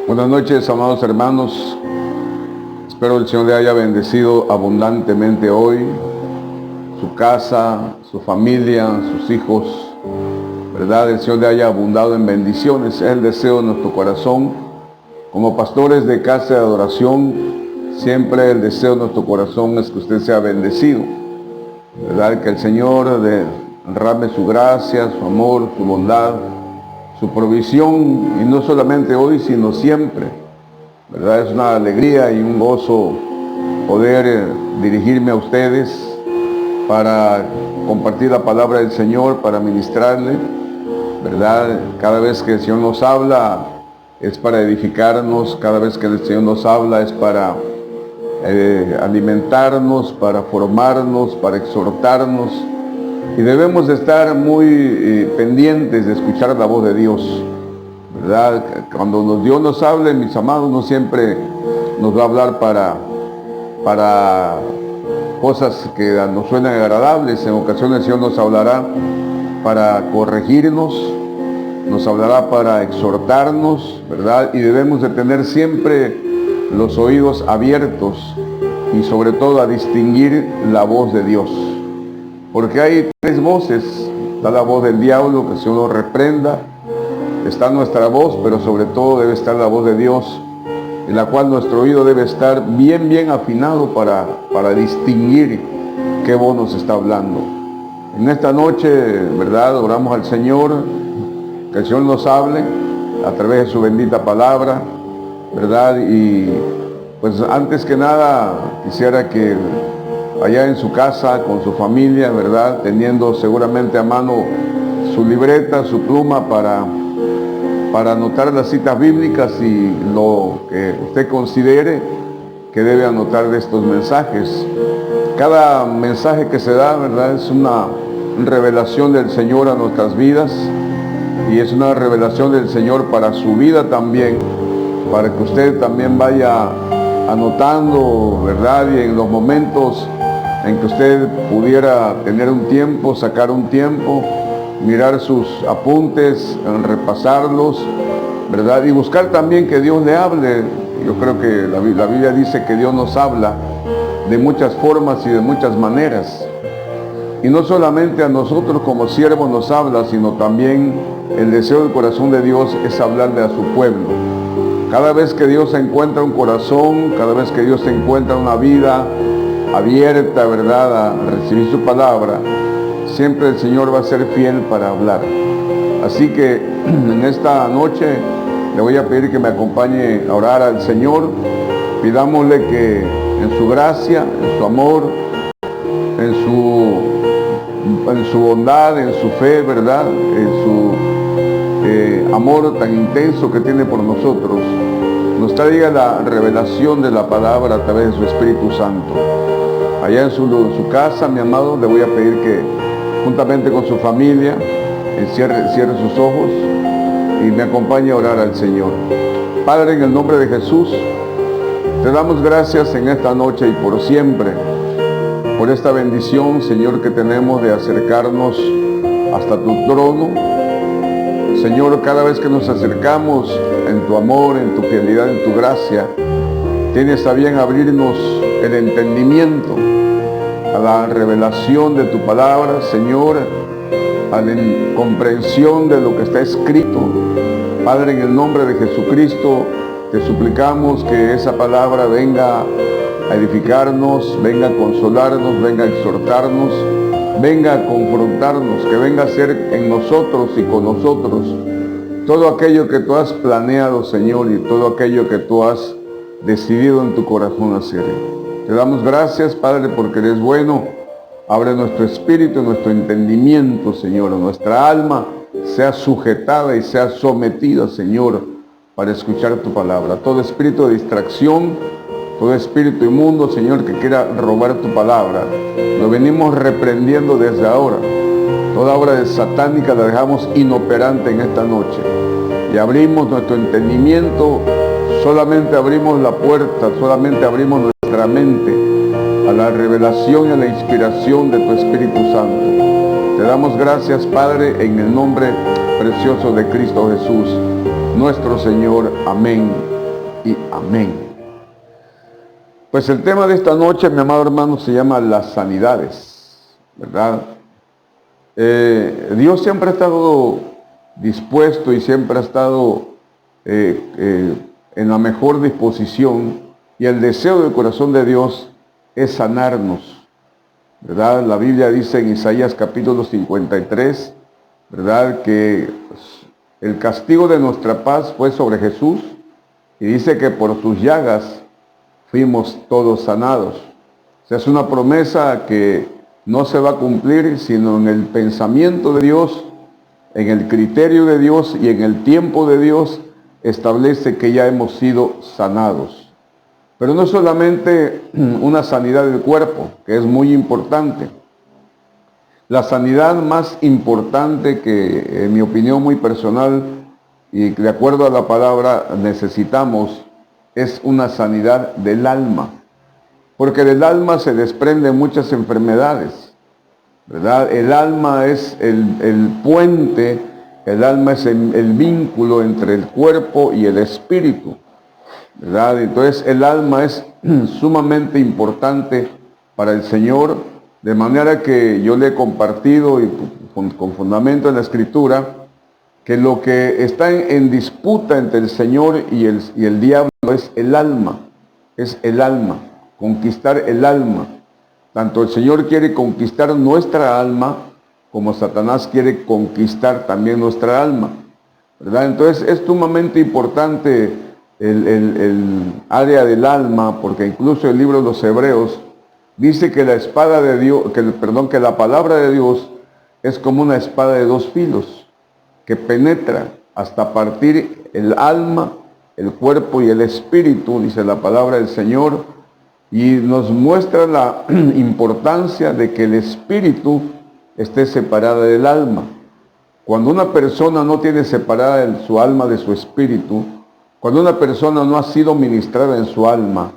Buenas noches, amados hermanos. Espero el Señor le haya bendecido abundantemente hoy, su casa, su familia, sus hijos, ¿verdad? El Señor le haya abundado en bendiciones. Es el deseo de nuestro corazón. Como pastores de casa de adoración, siempre el deseo de nuestro corazón es que usted sea bendecido, ¿verdad? Que el Señor derrame su gracia, su amor, su bondad, su provisión, y no solamente hoy, sino siempre, ¿verdad? Es una alegría y un gozo poder dirigirme a ustedes para compartir la palabra del Señor, para ministrarle, ¿verdad? Cada vez que el Señor nos habla es para edificarnos, cada vez que el Señor nos habla es para alimentarnos, para formarnos, para exhortarnos. Y debemos de estar muy pendientes de escuchar la voz de Dios, ¿verdad? Cuando Dios nos hable, mis amados, no siempre nos va a hablar para cosas que nos suenan agradables. En ocasiones el Señor nos hablará para corregirnos, nos hablará para exhortarnos, ¿verdad? Y debemos de tener siempre los oídos abiertos y sobre todo a distinguir la voz de Dios. Porque hay tres voces. Está la voz del diablo, que el Señor nos reprenda. Está nuestra voz, pero sobre todo debe estar la voz de Dios, en la cual nuestro oído debe estar bien afinado para distinguir qué voz nos está hablando. En esta noche, ¿verdad? Oramos al Señor, que el Señor nos hable a través de su bendita palabra, ¿verdad? Y pues antes que nada quisiera que allá en su casa, con su familia, ¿verdad? Teniendo seguramente a mano su libreta, su pluma para anotar las citas bíblicas y lo que usted considere que debe anotar de estos mensajes. Cada mensaje que se da, ¿verdad? Es una revelación del Señor a nuestras vidas, y es una revelación del Señor para su vida también, para que usted también vaya anotando, ¿verdad? Y en los momentos en que usted pudiera tener un tiempo, sacar un tiempo, mirar sus apuntes, repasarlos, ¿verdad? Y buscar también que Dios le hable. Yo creo que la Biblia dice que Dios nos habla de muchas formas y de muchas maneras. Y no solamente a nosotros como siervos nos habla, sino también el deseo del corazón de Dios es hablarle a su pueblo. Cada vez que Dios encuentra un corazón, cada vez que Dios encuentra una vida abierta, ¿verdad?, a recibir su palabra, siempre el Señor va a ser fiel para hablar. Así que en esta noche le voy a pedir que me acompañe a orar al Señor. Pidámosle que en su gracia, en su amor, en su bondad, en su fe, ¿verdad?, en su amor tan intenso que tiene por nosotros, nos traiga la revelación de la palabra a través de su Espíritu Santo. Allá en su casa, mi amado, le voy a pedir que juntamente con su familia cierre sus ojos y me acompañe a orar al Señor. Padre, en el nombre de Jesús, te damos gracias en esta noche y por siempre por esta bendición, Señor, que tenemos de acercarnos hasta tu trono. Señor, cada vez que nos acercamos en tu amor, en tu fidelidad, en tu gracia, tienes a bien abrirnos el entendimiento a la revelación de tu palabra, Señor, a la comprensión de lo que está escrito. Padre, en el nombre de Jesucristo, te suplicamos que esa palabra venga a edificarnos, venga a consolarnos, venga a exhortarnos, venga a confrontarnos, que venga a ser en nosotros y con nosotros todo aquello que tú has planeado, Señor, y todo aquello que tú has decidido en tu corazón hacer. Te damos gracias, Padre, porque eres bueno. Abre nuestro espíritu, nuestro entendimiento, Señor, nuestra alma sea sujetada y sea sometida, Señor, para escuchar tu palabra. Todo espíritu de distracción, todo espíritu inmundo, Señor, que quiera robar tu palabra, lo venimos reprendiendo desde ahora. Toda obra de satánica la dejamos inoperante en esta noche. Y abrimos nuestro entendimiento, solamente abrimos la puerta, solamente abrimos nuestra mente a la revelación y a la inspiración de tu Espíritu Santo. Te damos gracias, Padre, en el nombre precioso de Cristo Jesús, nuestro Señor. Amén y amén. Pues el tema de esta noche, mi amado hermano, se llama las sanidades, ¿verdad? Dios siempre ha estado dispuesto y siempre ha estado en la mejor disposición, y el deseo del corazón de Dios es sanarnos, ¿verdad? La Biblia dice en Isaías capítulo 53, ¿verdad?, que el castigo de nuestra paz fue sobre Jesús, y dice que por sus llagas fuimos todos sanados. O sea, es una promesa que no se va a cumplir sino en el pensamiento de Dios, en el criterio de Dios y en el tiempo de Dios. Establece que ya hemos sido sanados. Pero no solamente una sanidad del cuerpo, que es muy importante. La sanidad más importante que, en mi opinión muy personal y de acuerdo a la palabra, necesitamos, es una sanidad del alma. Porque del alma se desprenden muchas enfermedades, ¿verdad? El alma es el puente, el alma es el vínculo entre el cuerpo y el espíritu, ¿verdad? Entonces el alma es sumamente importante para el Señor, de manera que yo le he compartido y con fundamento en la Escritura, que lo que está en disputa entre el Señor y el diablo es el alma, conquistar el alma. Tanto el Señor quiere conquistar nuestra alma, como Satanás quiere conquistar también nuestra alma, ¿verdad? Entonces es sumamente importante el área del alma, porque incluso el libro de los Hebreos dice que la espada de Dios, que la palabra de Dios es como una espada de dos filos, que penetra hasta partir el alma, el cuerpo y el espíritu, dice la palabra del Señor, y nos muestra la importancia de que el espíritu esté separada del alma. Cuando una persona no tiene separada su alma de su espíritu, cuando una persona no ha sido ministrada en su alma,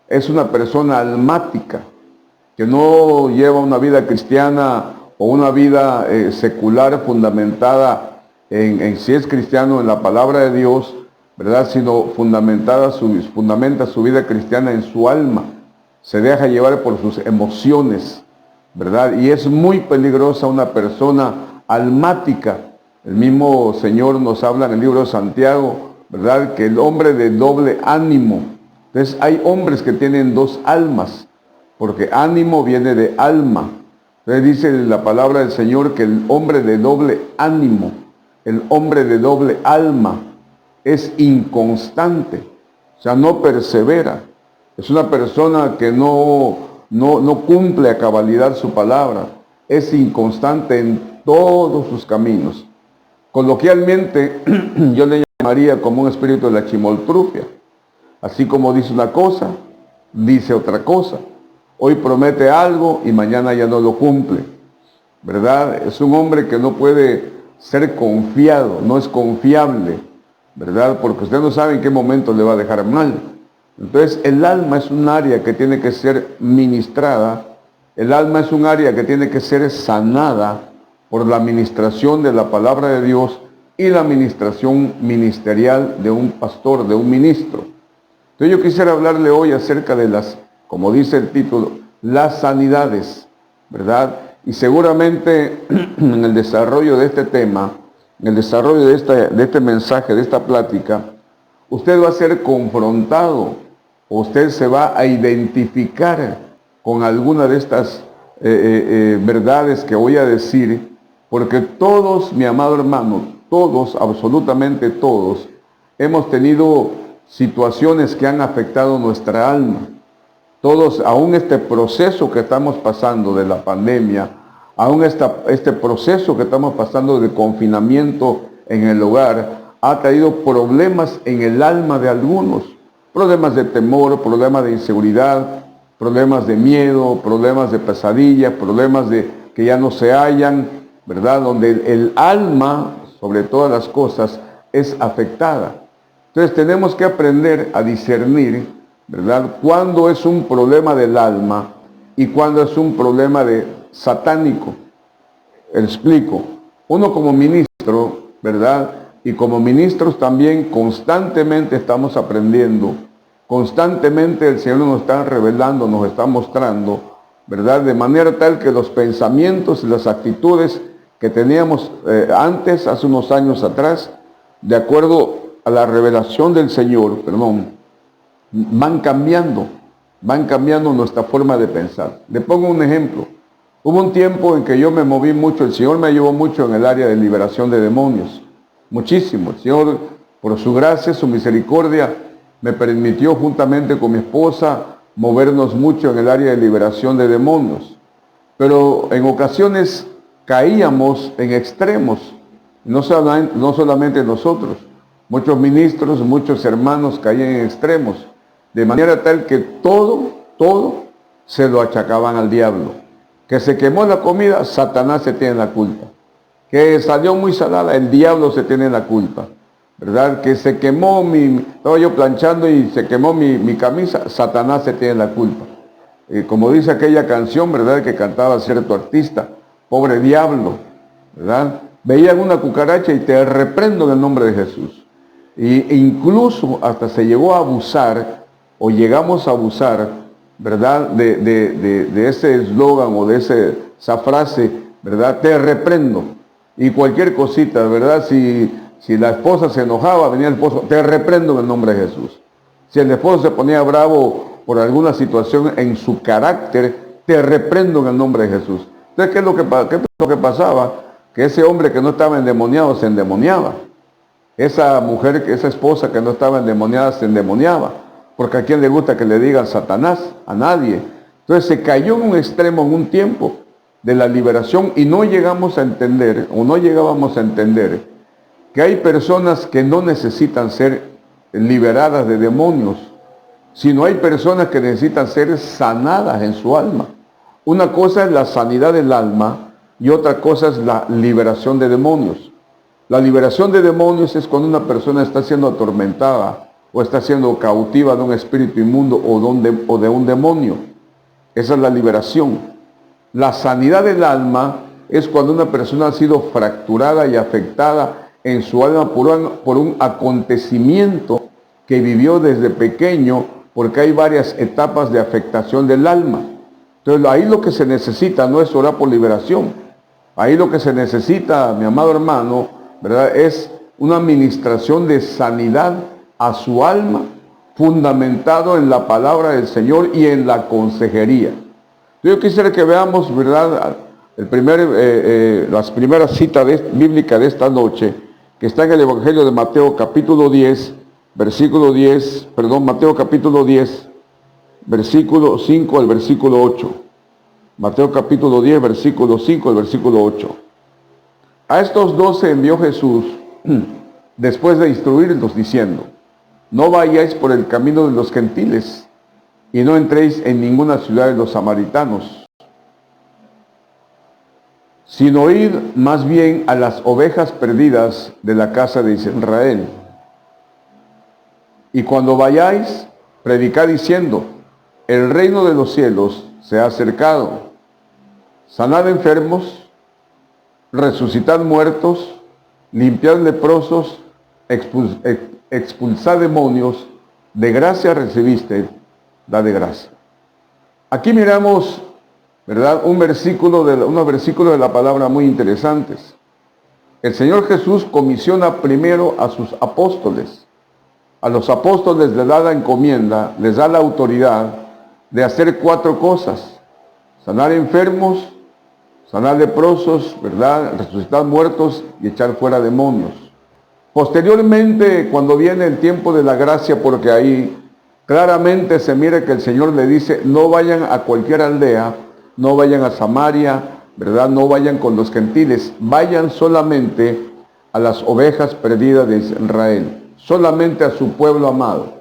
es una persona almática, que no lleva una vida cristiana o una vida secular fundamentada si es cristiano en la palabra de Dios, ¿verdad?, sino fundamenta su vida cristiana en su alma. Se deja llevar por sus emociones, ¿verdad? Y es muy peligrosa una persona almática. El mismo Señor nos habla en el libro de Santiago, ¿verdad?, que el hombre de doble ánimo. Entonces hay hombres que tienen dos almas, porque ánimo viene de alma. Entonces dice la palabra del Señor que el hombre de doble ánimo, el hombre de doble alma, es inconstante, o sea, no persevera. Es una persona que no cumple a cabalidad su palabra, es inconstante en todos sus caminos. Coloquialmente, yo le llamaría como un espíritu de la chimoltrufia. Así como dice una cosa, dice otra cosa. Hoy promete algo y mañana ya no lo cumple, ¿verdad? Es un hombre que no puede ser confiado, no es confiable, ¿verdad? Porque usted no sabe en qué momento le va a dejar mal. Entonces el alma es un área que tiene que ser ministrada, el alma es un área que tiene que ser sanada por la administración de la palabra de Dios y la administración ministerial de un pastor, de un ministro. Entonces yo quisiera hablarle hoy acerca de como dice el título, las sanidades, ¿verdad? Y seguramente en el desarrollo de este tema, en el desarrollo de este mensaje, de esta plática, usted va a ser confrontado, o usted se va a identificar con alguna de estas verdades que voy a decir, porque todos, mi amado hermano, todos, absolutamente todos, hemos tenido situaciones que han afectado nuestra alma. Todos, aún este proceso que estamos pasando de la pandemia, aún este proceso que estamos pasando de confinamiento en el hogar, ha traído problemas en el alma de algunos. Problemas de temor, problemas de inseguridad, problemas de miedo, problemas de pesadilla, problemas de que ya no se hallan, ¿verdad? Donde el alma, sobre todas las cosas, es afectada. Entonces tenemos que aprender a discernir, ¿verdad?, cuándo es un problema del alma y cuándo es un problema satánico. Explico. Uno como ministro, ¿verdad? Y como ministros también constantemente estamos aprendiendo, constantemente el Señor nos está revelando, nos está mostrando, ¿verdad? De manera tal que los pensamientos y las actitudes que teníamos antes, hace unos años atrás, de acuerdo a la revelación del Señor, van cambiando nuestra forma de pensar. Le pongo un ejemplo. Hubo un tiempo en que yo me moví mucho, el Señor me ayudó mucho en el área de liberación de demonios, muchísimo. El Señor, por su gracia, su misericordia, me permitió juntamente con mi esposa movernos mucho en el área de liberación de demonios. Pero en ocasiones caíamos en extremos, no solamente nosotros, muchos ministros, muchos hermanos caían en extremos, de manera tal que todo se lo achacaban al diablo. Que se quemó la comida, Satanás se tiene la culpa. Que salió muy salada, el diablo se tiene la culpa. ¿Verdad? Que se quemó estaba yo planchando y se quemó mi camisa, Satanás se tiene la culpa. Como dice aquella canción, ¿verdad?, que cantaba cierto artista, pobre diablo, ¿verdad? Veían una cucaracha y te reprendo en el nombre de Jesús. E incluso hasta se llegó a abusar, o llegamos a abusar, ¿verdad?, de ese eslogan o de esa frase, ¿verdad?, te reprendo. Y cualquier cosita, ¿verdad? Si la esposa se enojaba, venía el esposo, te reprendo en el nombre de Jesús. Si el esposo se ponía bravo por alguna situación en su carácter, te reprendo en el nombre de Jesús. Entonces, ¿qué es lo que pasaba? Que ese hombre que no estaba endemoniado se endemoniaba. Esa mujer, esa esposa que no estaba endemoniada se endemoniaba. Porque a quién le gusta que le digan Satanás, a nadie. Entonces se cayó en un extremo en un tiempo de la liberación y no llegamos a entender, o no llegábamos a entender, que hay personas que no necesitan ser liberadas de demonios, sino hay personas que necesitan ser sanadas en su alma. Una cosa es la sanidad del alma y otra cosa es la liberación de demonios. La liberación de demonios es cuando una persona está siendo atormentada o está siendo cautiva de un espíritu inmundo o de un demonio. Esa es la liberación. La sanidad del alma es cuando una persona ha sido fracturada y afectada en su alma por un acontecimiento que vivió desde pequeño, porque hay varias etapas de afectación del alma. Entonces ahí lo que se necesita no es orar por liberación. Ahí lo que se necesita, mi amado hermano, ¿verdad?, es una administración de sanidad a su alma, fundamentado en la palabra del Señor y en la consejería. Yo quisiera que veamos, ¿verdad?, las primeras citas bíblicas de esta noche, que está en el Evangelio de Mateo capítulo 10, Mateo capítulo 10, versículo 5 al versículo 8. Mateo capítulo 10, versículo 5 al versículo 8. A estos 12 envió Jesús después de instruirlos diciendo: no vayáis por el camino de los gentiles y no entréis en ninguna ciudad de los samaritanos, sino id más bien a las ovejas perdidas de la casa de Israel. Y cuando vayáis, predicad diciendo: el reino de los cielos se ha acercado. Sanad enfermos, resucitad muertos, limpiad leprosos, expulsad demonios, de gracia recibiste, da de gracia. Aquí miramos, ¿verdad?, unos versículos de la palabra muy interesantes. El Señor Jesús comisiona primero a sus apóstoles. A los apóstoles les da la encomienda, les da la autoridad de hacer 4 cosas: sanar enfermos, sanar leprosos, ¿verdad?, resucitar muertos y echar fuera demonios. Posteriormente, cuando viene el tiempo de la gracia, porque ahí claramente se mira que el Señor le dice: no vayan a cualquier aldea, no vayan a Samaria, ¿verdad?, no vayan con los gentiles, vayan solamente a las ovejas perdidas de Israel, solamente a su pueblo amado.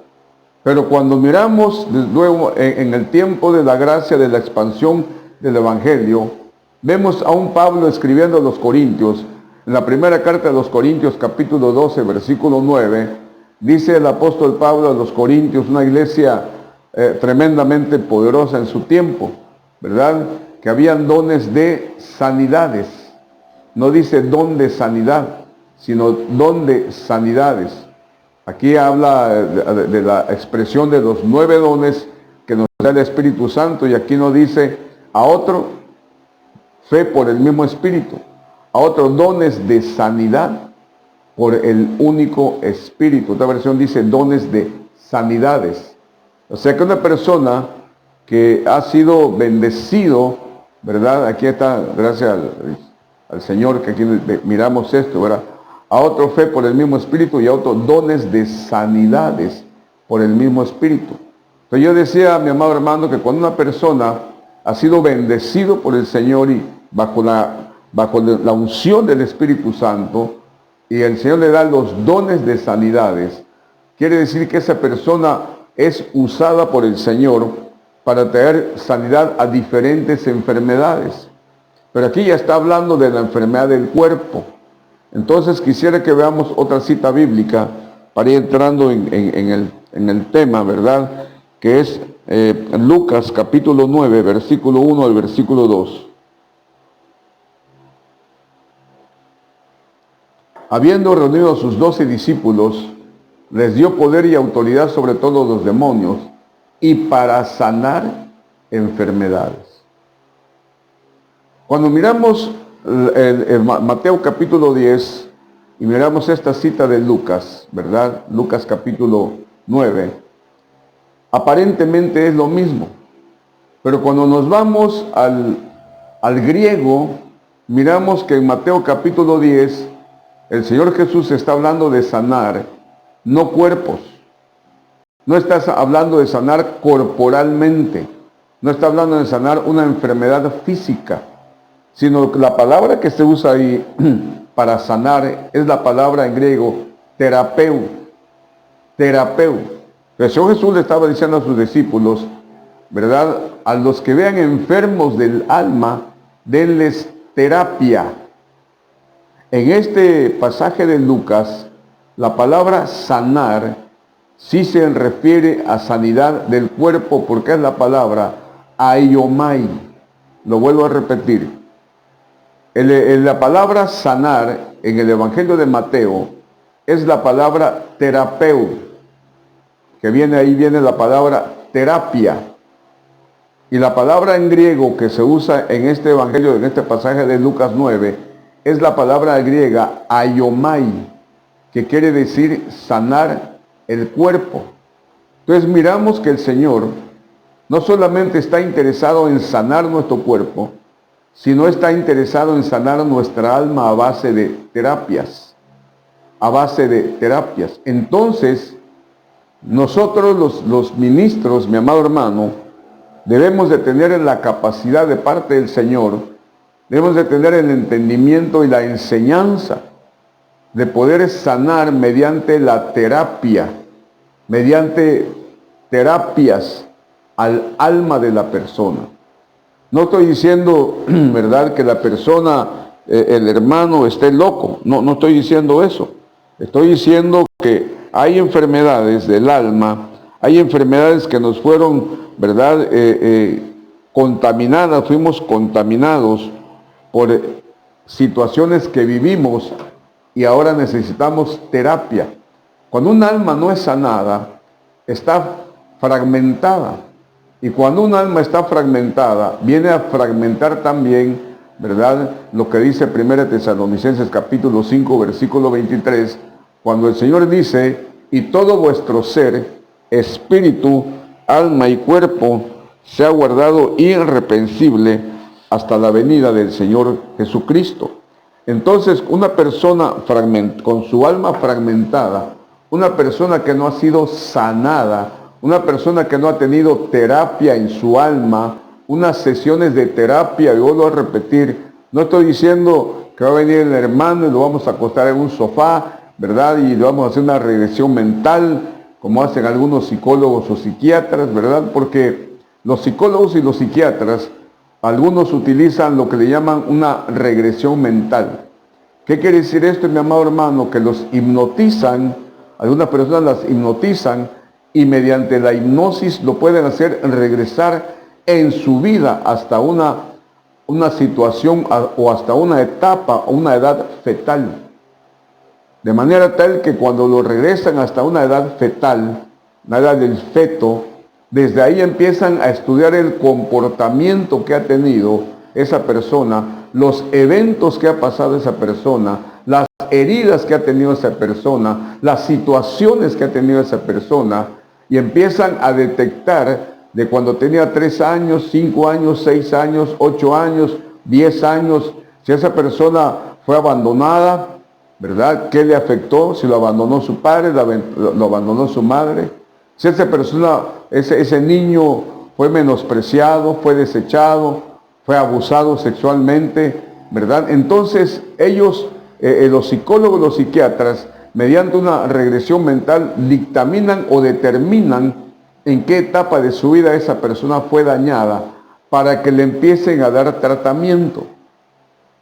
Pero cuando miramos luego en el tiempo de la gracia, de la expansión del Evangelio, Vemos a un Pablo escribiendo a los Corintios. En la primera carta de los Corintios, capítulo 12, versículo 9, dice el apóstol Pablo a los Corintios, una iglesia tremendamente poderosa en su tiempo, ¿verdad? Que habían dones de sanidades. No dice don de sanidad, sino don de sanidades. Aquí habla de la expresión de los 9 dones que nos da el Espíritu Santo, y aquí nos dice a otro fe por el mismo Espíritu, a otros dones de sanidad por el único Espíritu. Otra versión dice dones de sanidades. O sea que una persona que ha sido bendecido, ¿verdad? Aquí está, gracias al Señor que aquí miramos esto, ¿verdad? A otro fe por el mismo Espíritu y a otros dones de sanidades por el mismo Espíritu. Entonces yo decía, mi amado hermano, que cuando una persona ha sido bendecido por el Señor y bajo la unción del Espíritu Santo, y el Señor le da los dones de sanidades, quiere decir que esa persona es usada por el Señor para traer sanidad a diferentes enfermedades. Pero aquí ya está hablando de la enfermedad del cuerpo. Entonces quisiera que veamos otra cita bíblica para ir entrando en el tema, ¿verdad? Que es Lucas capítulo 9, versículo 1 al versículo 2. Habiendo reunido a sus 12 discípulos, les dio poder y autoridad sobre todos los demonios y para sanar enfermedades. Cuando miramos Mateo capítulo 10 y miramos esta cita de Lucas, ¿verdad? Lucas capítulo 9, aparentemente es lo mismo. Pero cuando nos vamos al griego, miramos que en Mateo capítulo 10, el Señor Jesús está hablando de sanar, no cuerpos. No está hablando de sanar corporalmente. No está hablando de sanar una enfermedad física. Sino que la palabra que se usa ahí para sanar es la palabra en griego terapeu. Terapeu. El Señor Jesús le estaba diciendo a sus discípulos, ¿verdad? A los que vean enfermos del alma, denles terapia. En este pasaje de Lucas, la palabra sanar sí se refiere a sanidad del cuerpo, porque es la palabra aiomai. Lo vuelvo a repetir. La palabra sanar en el Evangelio de Mateo es la palabra terapeu, que ahí viene la palabra terapia. Y la palabra en griego que se usa en este Evangelio, en este pasaje de Lucas 9, es la palabra griega aiomai, que quiere decir sanar el cuerpo. Entonces miramos que el Señor no solamente está interesado en sanar nuestro cuerpo, sino está interesado en sanar nuestra alma a base de terapias. A base de terapias. Entonces, nosotros los ministros, mi amado hermano, debemos de tener la capacidad de parte del Señor, debemos de tener el entendimiento y la enseñanza de poder sanar mediante la terapia, mediante terapias al alma de la persona. No estoy diciendo, ¿verdad?, que la persona, el hermano, esté loco. No estoy diciendo eso. Estoy diciendo que hay enfermedades del alma, hay enfermedades que nos fueron, ¿verdad?, contaminadas, fuimos contaminados por situaciones que vivimos y ahora necesitamos terapia. Cuando un alma no es sanada, está fragmentada. Y cuando un alma está fragmentada, viene a fragmentar también, ¿verdad?, lo que dice 1 Tesalonicenses capítulo 5, versículo 23, cuando el Señor dice, y todo vuestro ser, espíritu, alma y cuerpo, sea guardado irreprensible hasta la venida del Señor Jesucristo. Entonces, una persona con su alma fragmentada, una persona que no ha sido sanada, una persona que no ha tenido terapia en su alma, unas sesiones de terapia, y vuelvo a repetir, no estoy diciendo que va a venir el hermano y lo vamos a acostar en un sofá, ¿verdad? Y le vamos a hacer una regresión mental, como hacen algunos psicólogos o psiquiatras, ¿verdad? Porque los psicólogos y los psiquiatras Algunos utilizan lo que le llaman una regresión mental. ¿Qué quiere decir esto, mi amado hermano? Que los hipnotizan, algunas personas las hipnotizan y mediante la hipnosis lo pueden hacer regresar en su vida hasta una situación o hasta una etapa o una edad fetal. De manera tal que cuando lo regresan hasta una edad fetal, la edad del feto, desde ahí empiezan a estudiar el comportamiento que ha tenido esa persona, los eventos que ha pasado esa persona, las heridas que ha tenido esa persona, las situaciones que ha tenido esa persona, y empiezan a detectar de cuando tenía 3 años, 5 años, 6 años, 8 años, 10 años, si esa persona fue abandonada, ¿verdad? ¿Qué le afectó? Si lo abandonó su padre, lo abandonó su madre. Si esa persona, ese niño fue menospreciado, fue desechado, fue abusado sexualmente, ¿verdad? Entonces ellos, los psicólogos, los psiquiatras, mediante una regresión mental, dictaminan o determinan en qué etapa de su vida esa persona fue dañada para que le empiecen a dar tratamiento,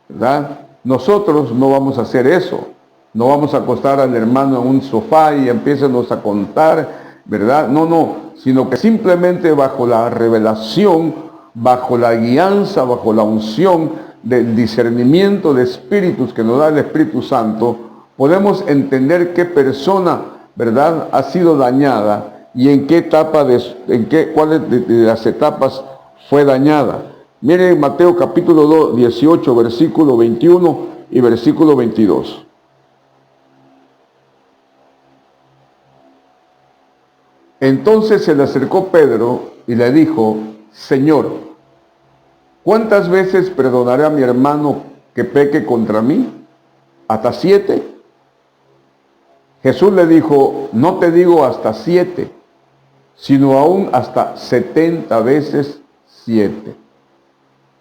¿verdad? Nosotros no vamos a hacer eso. No vamos a acostar al hermano en un sofá y empiécenos a contar, ¿verdad? No, sino que simplemente bajo la revelación, bajo la guianza, bajo la unción del discernimiento de espíritus que nos da el Espíritu Santo, podemos entender qué persona, ¿verdad?, ha sido dañada y en qué etapa, cuáles de las etapas fue dañada. Miren Mateo capítulo 18, versículo 21 y versículo 22. Entonces se le acercó Pedro y le dijo: Señor, ¿cuántas veces perdonaré a mi hermano que peque contra mí? ¿Hasta 7? Jesús le dijo: no te digo hasta 7, sino aún hasta 70 veces 7.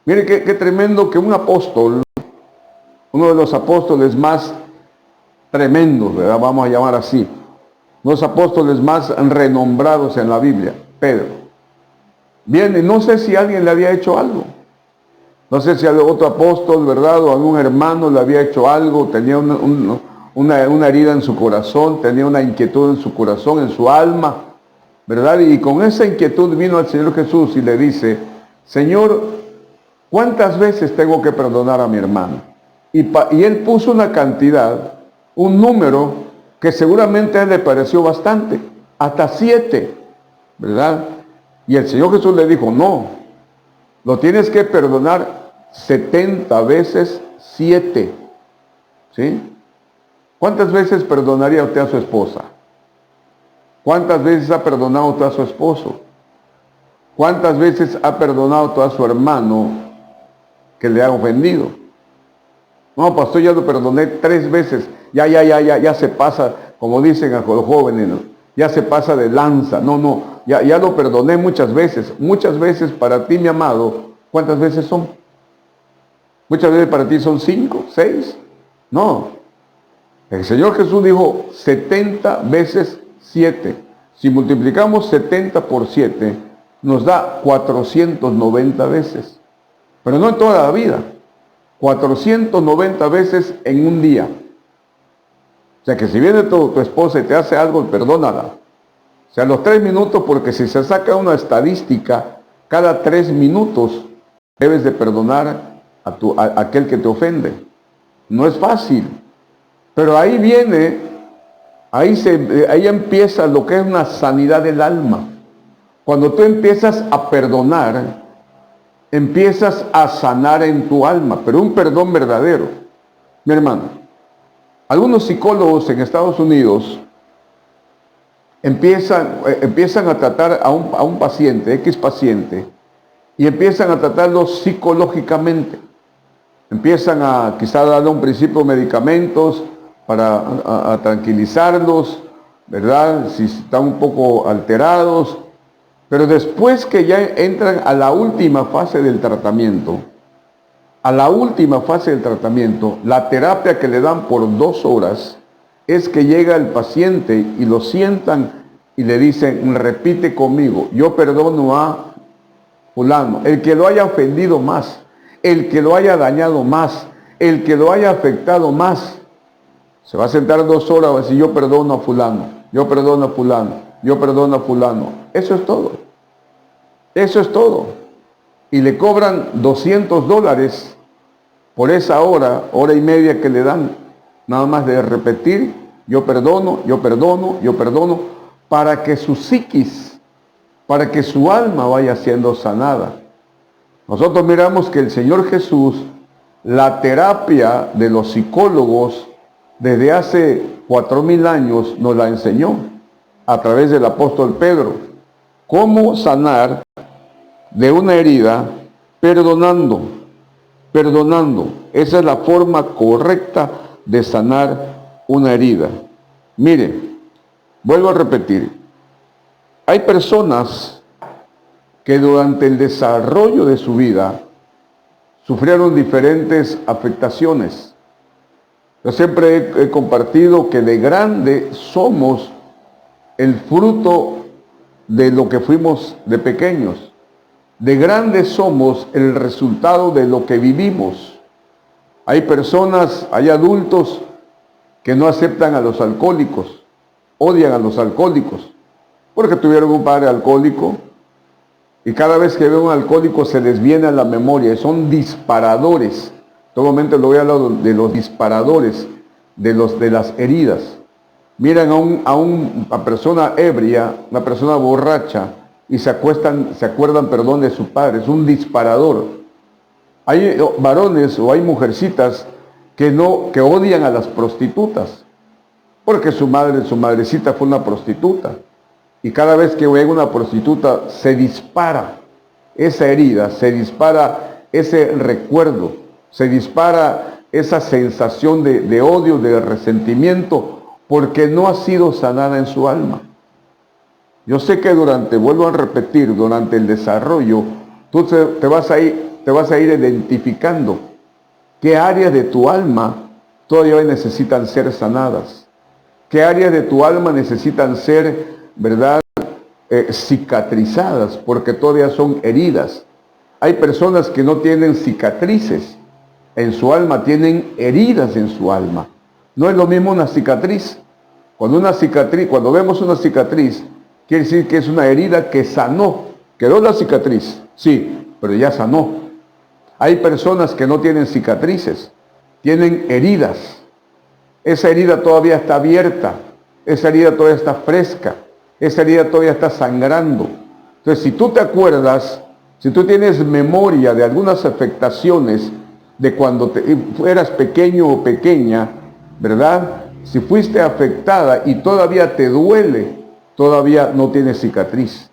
Mire qué tremendo que un apóstol, uno de los apóstoles más tremendos, ¿verdad?, vamos a llamar así, los apóstoles más renombrados en la Biblia, Pedro, viene, no sé si alguien le había hecho algo, no sé si otro apóstol, ¿verdad?, o algún hermano le había hecho algo, tenía una herida en su corazón, tenía una inquietud en su corazón, en su alma, ¿verdad? Y con esa inquietud vino al Señor Jesús y le dice: Señor, ¿cuántas veces tengo que perdonar a mi hermano? Y él puso una cantidad, un número que seguramente a él le pareció bastante, hasta 7, ¿verdad? Y el Señor Jesús le dijo: no, lo tienes que perdonar 70 veces 7, ¿sí? ¿Cuántas veces perdonaría usted a su esposa? ¿Cuántas veces ha perdonado usted a su esposo? ¿Cuántas veces ha perdonado usted a su hermano que le ha ofendido? No, pastor, ya lo perdoné 3 veces. Ya se pasa, como dicen a los jóvenes, ¿no? Ya se pasa de lanza. No, ya lo perdoné muchas veces. Muchas veces para ti, mi amado, ¿cuántas veces son? Muchas veces para ti son 5, 6. No. El Señor Jesús dijo 70 veces 7. Si multiplicamos 70 por 7, nos da 490 veces. Pero no en toda la vida. 490 veces en un día. O sea que si viene tu esposa y te hace algo, perdónala. O sea, los 3 minutos, porque si se saca una estadística, cada 3 minutos debes de perdonar a aquel que te ofende. No es fácil. Pero ahí viene, ahí empieza lo que es una sanidad del alma. Cuando tú empiezas a perdonar, empiezas a sanar en tu alma, pero un perdón verdadero. Mi hermano, algunos psicólogos en Estados Unidos empiezan a tratar a un paciente, X paciente, y empiezan a tratarlo psicológicamente. Empiezan a quizás darle un principio de medicamentos para a tranquilizarlos, ¿verdad? Si están un poco alterados. Pero después que ya entran a la última fase del tratamiento, la terapia que le dan por 2 horas es que llega el paciente y lo sientan y le dicen: repite conmigo, yo perdono a fulano, el que lo haya ofendido más, el que lo haya dañado más, el que lo haya afectado más, se va a sentar 2 horas y va a decir, yo perdono a fulano, yo perdono a fulano, yo perdono a fulano. Eso es todo. Eso es todo. Y le cobran $200 por esa hora y media que le dan, nada más de repetir, yo perdono, yo perdono, yo perdono, para que su psiquis, para que su alma vaya siendo sanada. Nosotros miramos que el Señor Jesús, la terapia de los psicólogos, desde hace 4000 años nos la enseñó a través del apóstol Pedro. Cómo sanar de una herida perdonando. Perdonando. Esa es la forma correcta de sanar una herida. Mire, vuelvo a repetir. Hay personas que durante el desarrollo de su vida sufrieron diferentes afectaciones. Yo siempre he compartido que de grande somos el fruto de lo que fuimos de pequeños. De grandes somos el resultado de lo que vivimos. Hay personas, hay adultos que no aceptan a los alcohólicos, odian a los alcohólicos, porque tuvieron un padre alcohólico y cada vez que ven un alcohólico se les viene a la memoria, son disparadores. Todo momento lo voy a hablar de los disparadores, de las heridas. Miran a una persona ebria, una persona borracha, y se acuerdan, perdón, de su padre. Es un disparador. Hay varones o hay mujercitas que odian a las prostitutas, porque su madrecita fue una prostituta. Y cada vez que ve una prostituta se dispara esa herida, se dispara ese recuerdo, se dispara esa sensación de odio, de resentimiento, porque no ha sido sanada en su alma. Yo sé que vuelvo a repetir, durante el desarrollo, tú te vas a ir identificando qué áreas de tu alma todavía necesitan ser sanadas, qué áreas de tu alma necesitan ser, ¿verdad?, cicatrizadas, porque todavía son heridas. Hay personas que no tienen cicatrices en su alma, tienen heridas en su alma. No es lo mismo una cicatriz. Cuando vemos una cicatriz, quiere decir que es una herida que sanó. Quedó la cicatriz, sí, pero ya sanó. Hay personas que no tienen cicatrices, tienen heridas. Esa herida todavía está abierta, esa herida todavía está fresca, esa herida todavía está sangrando. Entonces, si tú te acuerdas, si tú tienes memoria de algunas afectaciones de cuando eras pequeño o pequeña, ¿verdad? Si fuiste afectada y todavía te duele, todavía no tienes cicatriz.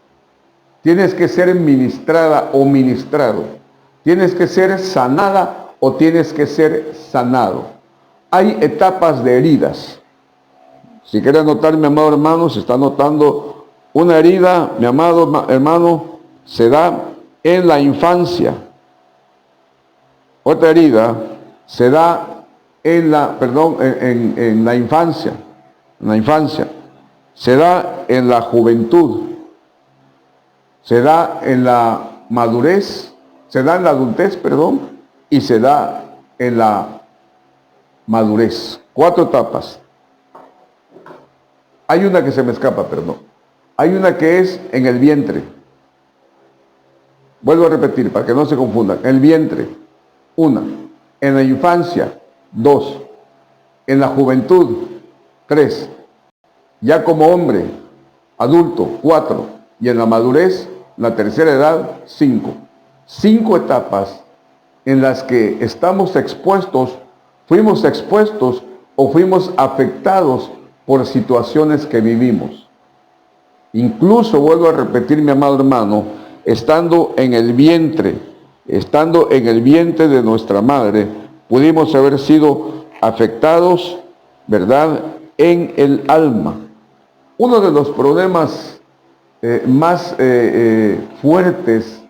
Tienes que ser ministrada o ministrado. Tienes que ser sanada o tienes que ser sanado. Hay etapas de heridas. Si quiere anotar, mi amado hermano, se está anotando una herida, mi amado hermano, se da en la infancia. Otra herida se da en la infancia. En la infancia. Se da en la juventud. Se da en la madurez. Se da en la adultez, y se da en la madurez. 4 etapas. Hay una que se me escapa, Hay una que es en el vientre. Vuelvo a repetir para que no se confundan. El vientre, 1. En la infancia, 2. En la juventud, 3. Ya como hombre, adulto, 4. Y en la madurez, la tercera edad, 5. 5 etapas en las que estamos expuestos, fuimos expuestos o fuimos afectados por situaciones que vivimos. Incluso, vuelvo a repetir, mi amado hermano, estando en el vientre de nuestra madre, pudimos haber sido afectados, ¿verdad?, en el alma. Uno de los problemas más fuertes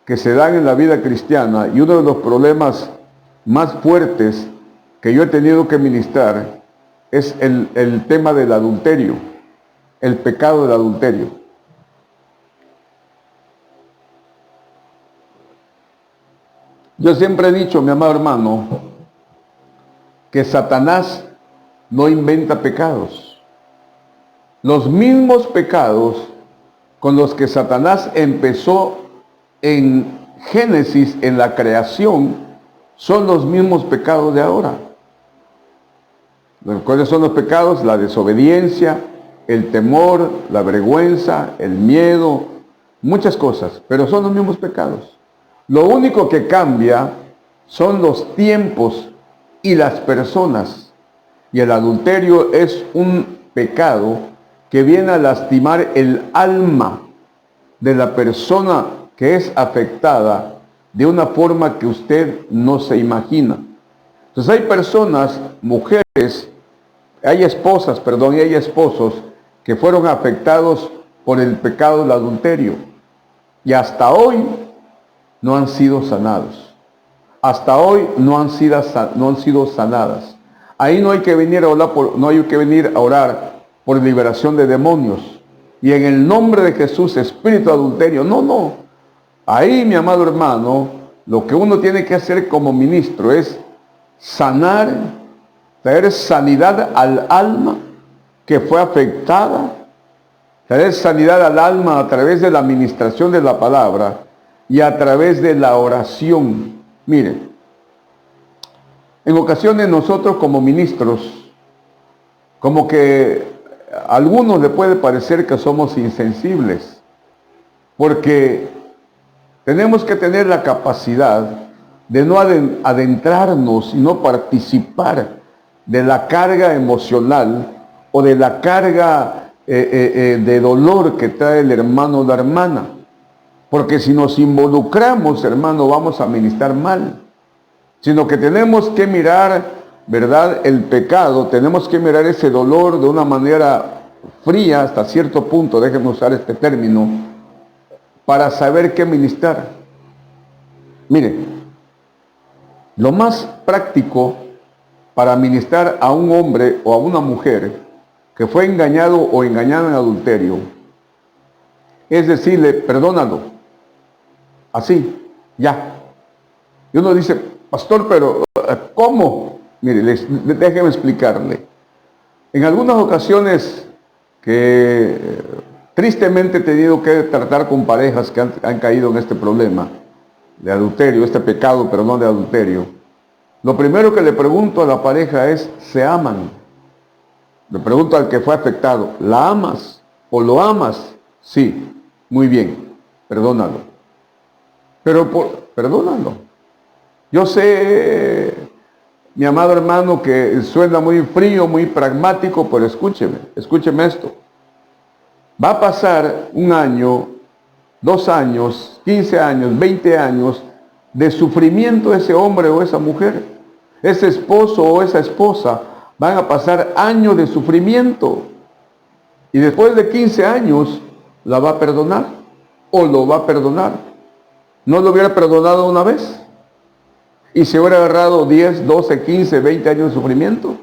que se dan en la vida cristiana y uno de los problemas más fuertes que yo he tenido que ministrar es el tema del adulterio, el pecado del adulterio. Yo siempre he dicho, mi amado hermano, que Satanás no inventa pecados. Los mismos pecados con los que Satanás empezó en Génesis, en la creación, son los mismos pecados de ahora. ¿Cuáles son los pecados? La desobediencia, el temor, la vergüenza, el miedo, muchas cosas, pero son los mismos pecados. Lo único que cambia son los tiempos y las personas. Y el adulterio es un pecado que viene a lastimar el alma de la persona que es afectada de una forma que usted no se imagina. Entonces hay personas, mujeres, hay esposas, perdón, y hay esposos que fueron afectados por el pecado del adulterio y hasta hoy no han sido sanados. Hasta hoy no han sido sanadas. Ahí no hay que venir a orar no hay que venir a orar por liberación de demonios. Y en el nombre de Jesús, espíritu de adulterio. No. Ahí, mi amado hermano, lo que uno tiene que hacer como ministro es sanar, traer sanidad al alma que fue afectada, traer sanidad al alma a través de la administración de la palabra y a través de la oración. Miren, en ocasiones nosotros como ministros, como que a algunos le puede parecer que somos insensibles, porque tenemos que tener la capacidad de no adentrarnos y no participar de la carga emocional o de la carga de dolor que trae el hermano o la hermana. Porque si nos involucramos, hermano, vamos a ministrar mal. Sino que tenemos que mirar, ¿verdad?, el pecado, tenemos que mirar ese dolor de una manera fría hasta cierto punto, déjenme usar este término, para saber qué ministrar. Mire, lo más práctico para ministrar a un hombre o a una mujer que fue engañado o engañada en adulterio es decirle, perdónalo. Así, ya. Y uno dice, pastor, pero ¿cómo? Mire, déjeme explicarle. En algunas ocasiones que tristemente he tenido que tratar con parejas que han caído en este problema de adulterio, este pecado, perdón, de adulterio. Lo primero que le pregunto a la pareja es, ¿se aman? Le pregunto al que fue afectado, ¿la amas o lo amas? Sí, muy bien, perdónalo. Pero perdónalo. Yo sé, mi amado hermano, que suena muy frío, muy pragmático, pero escúcheme esto. Va a pasar 1 año, 2 años, 15 años, 20 años de sufrimiento ese hombre o esa mujer. Ese esposo o esa esposa van a pasar años de sufrimiento. Y después de 15 años, ¿la va a perdonar? ¿O lo va a perdonar? ¿No lo hubiera perdonado una vez? ¿Y se hubiera agarrado 10, 12, 15, 20 años de sufrimiento?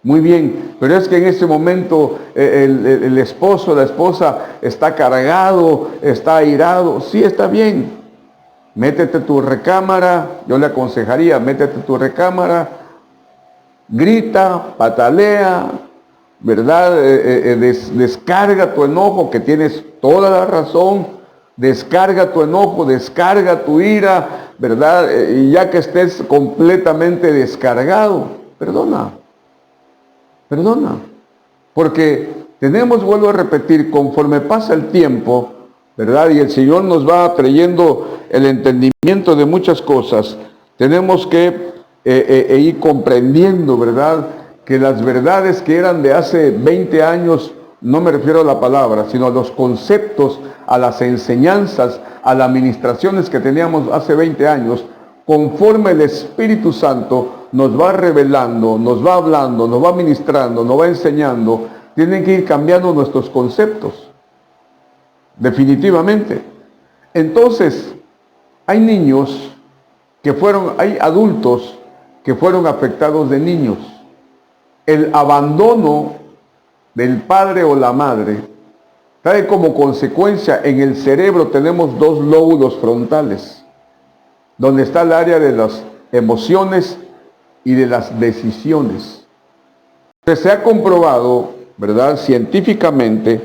Muy bien, pero es que en ese momento el esposo, la esposa está cargado, está airado. Sí, está bien. Métete tu recámara, yo le aconsejaría, métete tu recámara, grita, patalea, ¿verdad? Descarga tu enojo, que tienes toda la razón, descarga tu enojo, descarga tu ira, ¿verdad? Y ya que estés completamente descargado, perdona. Porque tenemos, vuelvo a repetir, conforme pasa el tiempo, ¿verdad? Y el Señor nos va trayendo el entendimiento de muchas cosas. Tenemos que ir comprendiendo, ¿verdad?, que las verdades que eran de hace 20 años, no me refiero a la palabra, sino a los conceptos, a las enseñanzas, a las administraciones que teníamos hace 20 años, conforme el Espíritu Santo nos va revelando, nos va hablando, nos va ministrando, nos va enseñando, tienen que ir cambiando nuestros conceptos. Definitivamente. Entonces, hay niños hay adultos que fueron afectados de niños. El abandono del padre o la madre trae como consecuencia en el cerebro tenemos 2 lóbulos frontales. donde está el área de las emociones y de las decisiones. Se ha comprobado, ¿verdad? Científicamente,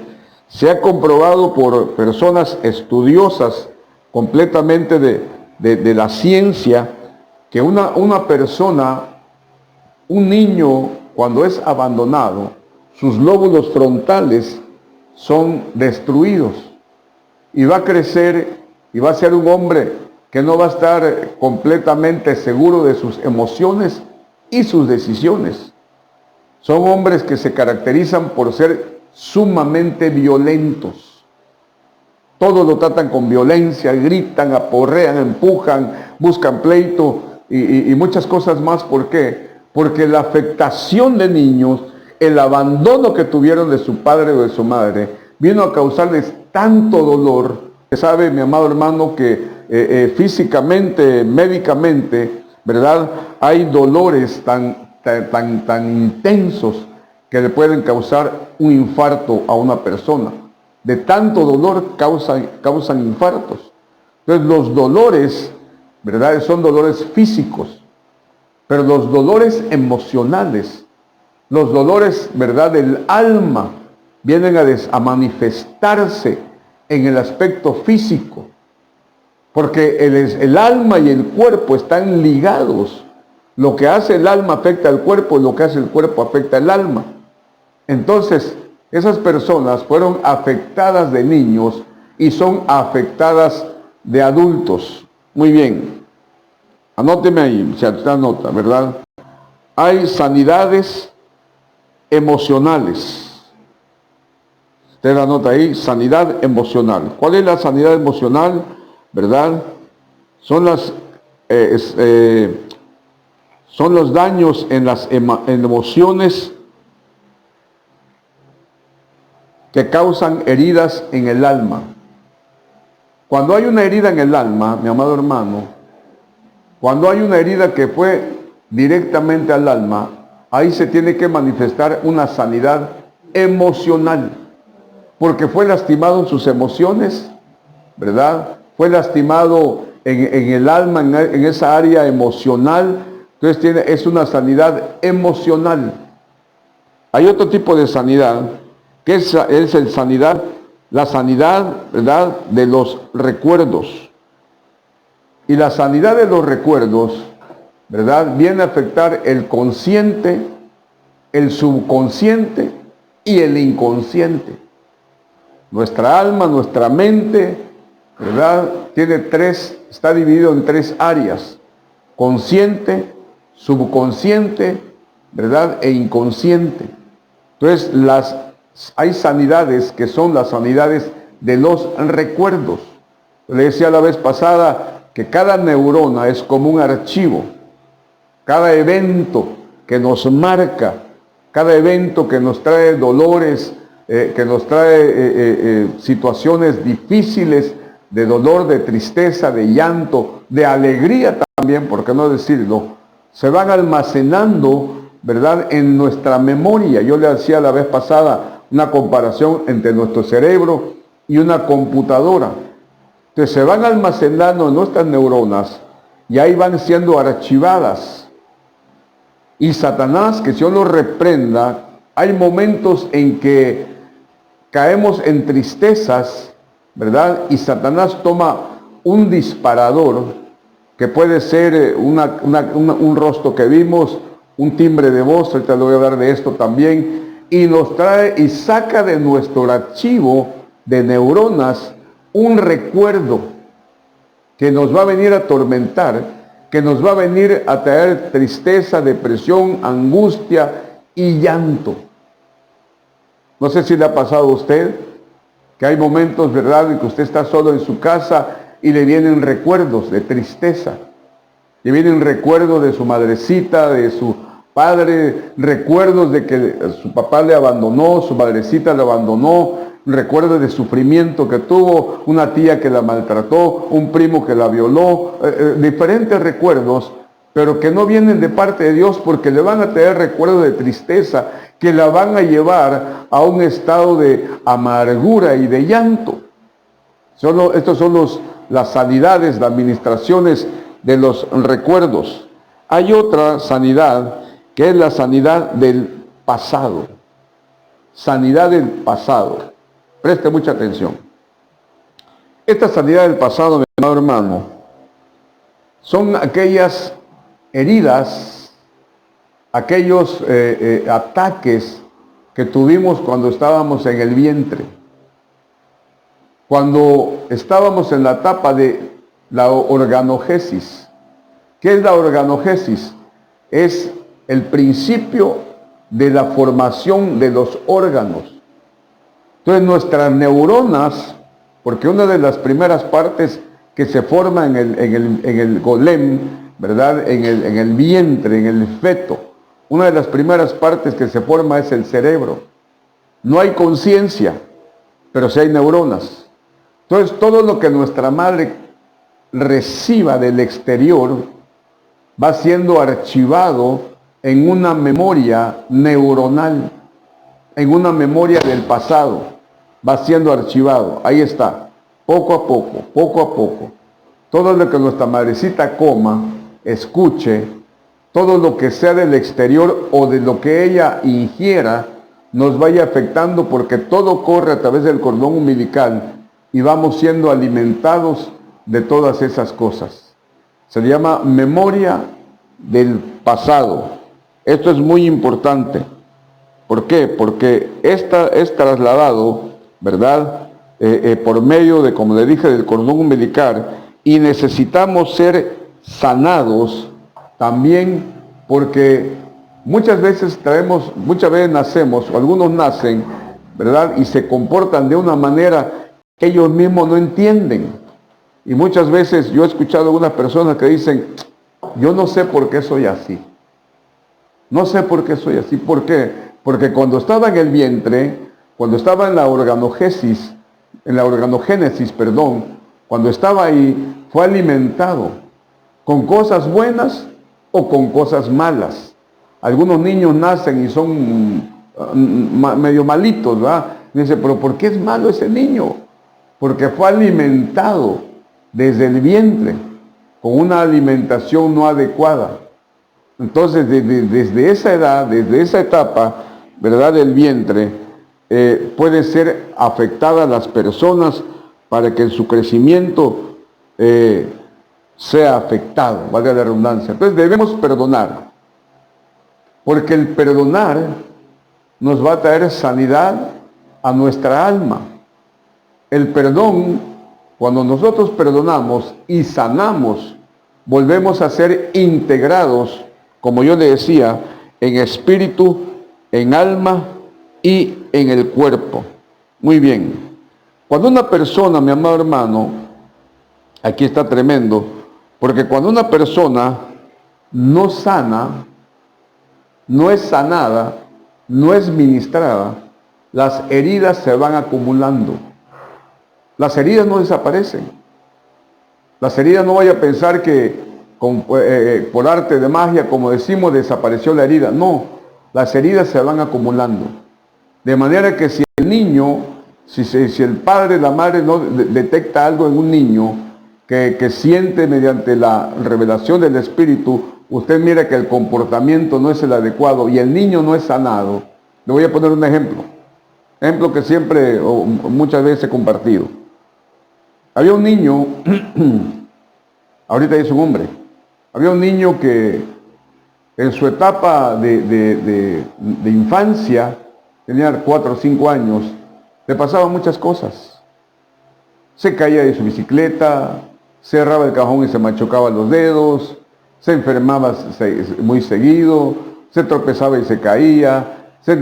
se ha comprobado por personas estudiosas completamente de la ciencia, que una persona, un niño, cuando es abandonado, sus lóbulos frontales son destruidos y va a crecer y va a ser un hombre que no va a estar completamente seguro de sus emociones y sus decisiones. Son hombres que se caracterizan por ser sumamente violentos. Todo lo tratan con violencia, gritan, aporrean, empujan, buscan pleito y muchas cosas más. ¿Por qué? Porque la afectación de niños, el abandono que tuvieron de su padre o de su madre, vino a causarles tanto dolor. Sabe, mi amado hermano, que físicamente, médicamente, ¿verdad? Hay dolores tan intensos que le pueden causar un infarto a una persona. De tanto dolor causan infartos. Entonces los dolores, ¿verdad? Son dolores físicos, pero los dolores emocionales, los dolores, ¿verdad?, del alma, vienen a manifestarse en el aspecto físico, porque el alma y el cuerpo están ligados. Lo que hace el alma afecta al cuerpo, y lo que hace el cuerpo afecta al alma. Entonces, esas personas fueron afectadas de niños y son afectadas de adultos. Muy bien, anóteme ahí, si usted anota, ¿verdad? Hay sanidades emocionales. Usted anota ahí, sanidad emocional. ¿Cuál es la sanidad emocional? ¿Verdad? Son los daños en las emociones que causan heridas en el alma. Cuando hay una herida en el alma, mi amado hermano, cuando hay una herida que fue directamente al alma, ahí se tiene que manifestar una sanidad emocional, porque fue lastimado en sus emociones, ¿verdad? Fue lastimado en el alma, en esa área emocional. Entonces es una sanidad emocional. Hay otro tipo de sanidad, que es la sanidad, ¿verdad?, de los recuerdos. Y la sanidad de los recuerdos, ¿verdad?, viene a afectar el consciente, el subconsciente y el inconsciente. Nuestra alma, nuestra mente, ¿verdad?, está dividido en tres áreas: consciente, subconsciente, ¿verdad?, e inconsciente. Entonces, hay sanidades que son las sanidades de los recuerdos. Le decía la vez pasada que cada neurona es como un archivo. Cada evento que nos marca, cada evento que nos trae dolores, que nos trae situaciones difíciles, de dolor, de tristeza, de llanto, de alegría también, por qué no decirlo, se van almacenando, ¿verdad?, en nuestra memoria. Yo le hacía la vez pasada una comparación entre nuestro cerebro y una computadora. Entonces se van almacenando en nuestras neuronas y ahí van siendo archivadas. Y Satanás, que Dios lo reprenda, hay momentos en que caemos en tristezas, ¿verdad? Y Satanás toma un disparador, que puede ser un rostro que vimos, un timbre de voz, ahorita le voy a hablar de esto también, y nos trae y saca de nuestro archivo de neuronas un recuerdo que nos va a venir a atormentar, que nos va a venir a traer tristeza, depresión, angustia y llanto. No sé si le ha pasado a usted que hay momentos, ¿verdad?, en que usted está solo en su casa y le vienen recuerdos de tristeza. Le vienen recuerdos de su madrecita, de su padre, recuerdos de que su papá le abandonó, su madrecita le abandonó, recuerdos de sufrimiento que tuvo, una tía que la maltrató, un primo que la violó, diferentes recuerdos, pero que no vienen de parte de Dios, porque le van a traer recuerdos de tristeza, que la van a llevar a un estado de amargura y de llanto. Estos son las sanidades, las administraciones de los recuerdos. Hay otra sanidad que es la sanidad del pasado. Sanidad del pasado. Preste mucha atención. Esta sanidad del pasado, mi amado hermano, son aquellas heridas, aquellos ataques que tuvimos cuando estábamos en el vientre. Cuando estábamos en la etapa de la organogenesis. ¿Qué es la organogenesis? Es el principio de la formación de los órganos. Entonces nuestras neuronas, porque una de las primeras partes que se forma en el golem, ¿verdad? En el vientre, en el feto, una de las primeras partes que se forma es el cerebro. No hay conciencia, pero sí hay neuronas. Entonces todo lo que nuestra madre reciba del exterior va siendo archivado en una memoria neuronal, en una memoria del pasado, va siendo archivado. Ahí está, poco a poco, poco a poco. Todo lo que nuestra madrecita coma, escuche, todo lo que sea del exterior o de lo que ella ingiera, nos vaya afectando porque todo corre a través del cordón umbilical y vamos siendo alimentados de todas esas cosas. Se le llama memoria del pasado. Esto es muy importante. ¿Por qué? Porque esta es trasladado, ¿verdad? Por medio de, como le dije, del cordón umbilical, y necesitamos ser sanados también porque muchas veces nacemos, o algunos nacen, ¿verdad? Y se comportan de una manera que ellos mismos no entienden. Y muchas veces yo he escuchado a algunas personas que dicen, yo no sé por qué soy así. No sé por qué soy así. ¿Por qué? Porque cuando estaba en el vientre, cuando estaba en la organogénesis, cuando estaba ahí, fue alimentado con cosas buenas o con cosas malas. Algunos niños nacen y son medio malitos, ¿verdad? Dice, pero ¿por qué es malo ese niño? Porque fue alimentado desde el vientre con una alimentación no adecuada. Entonces, desde esa edad, desde esa etapa, ¿verdad?, del vientre, pueden ser afectadas las personas para que su crecimiento sea afectado, valga la redundancia. Entonces debemos perdonar, porque el perdonar nos va a traer sanidad a nuestra alma. El perdón, cuando nosotros perdonamos y sanamos, volvemos a ser integrados, como yo le decía, en espíritu, en alma y en el cuerpo. Muy bien. Cuando una persona, mi amado hermano, aquí está tremendo, porque cuando una persona no sana, no es sanada, no es ministrada, las heridas se van acumulando. Las heridas no desaparecen. Las heridas, no vaya a pensar que por arte de magia, como decimos, desapareció la herida. No, las heridas se van acumulando. De manera que si el niño, si el padre, la madre no detecta algo en un niño que siente mediante la revelación del Espíritu, usted mira que el comportamiento no es el adecuado y el niño no es sanado. Le voy a poner un ejemplo. Ejemplo que siempre o muchas veces he compartido. Había un niño, ahorita es un hombre, había un niño que en su etapa de infancia, tenía 4 o 5 años, le pasaban muchas cosas. Se caía de su bicicleta, cerraba el cajón y se machucaba los dedos, se enfermaba muy seguido, se tropezaba y se caía, se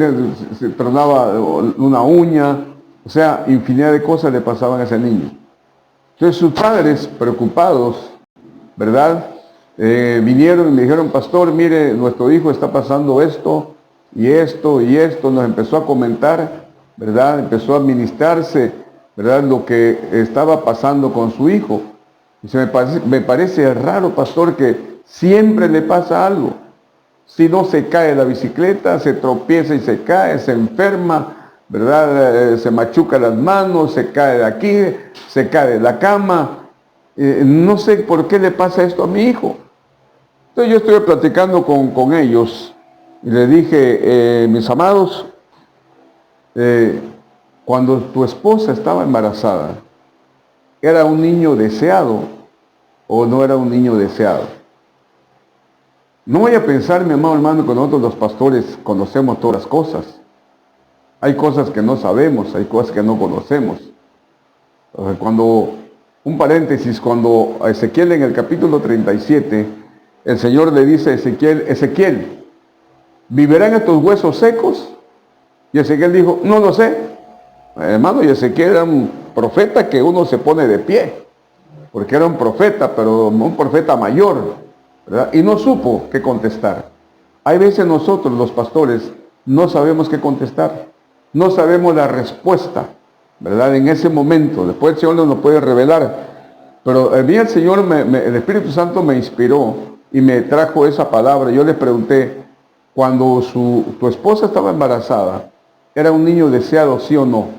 tronaba una uña, o sea, infinidad de cosas le pasaban a ese niño. Entonces sus padres, preocupados, ¿verdad? Vinieron y me dijeron, pastor, mire, nuestro hijo está pasando esto y esto y esto. Nos empezó a comentar, ¿verdad? Empezó a ministrarse, ¿verdad?, lo que estaba pasando con su hijo. Dice, me parece raro, pastor, que siempre le pasa algo. Si no se cae la bicicleta, se tropieza y se cae, se enferma, ¿verdad? Se machuca las manos, se cae de aquí, se cae de la cama. no sé por qué le pasa esto a mi hijo. Entonces yo estuve platicando con ellos y le dije, mis amados, cuando tu esposa estaba embarazada, ¿era un niño deseado o no era un niño deseado? No voy a pensar, mi amado hermano, que nosotros los pastores conocemos todas las cosas. Hay cosas que no sabemos, hay cosas que no conocemos. Cuando, un paréntesis, cuando a Ezequiel en el capítulo 37, el Señor le dice a Ezequiel, Ezequiel, ¿vivirán estos huesos secos? Y Ezequiel dijo, no lo sé. Hermano, y Ezequiel era un profeta que uno se pone de pie, porque era un profeta, pero un profeta mayor, ¿verdad? Y no supo qué contestar. Hay veces nosotros, los pastores, no sabemos qué contestar, no sabemos la respuesta, ¿verdad? En ese momento, después el Señor nos puede revelar, pero el día el Señor, el Espíritu Santo me inspiró y me trajo esa palabra. Yo le pregunté, cuando tu esposa estaba embarazada, ¿era un niño deseado, sí o no?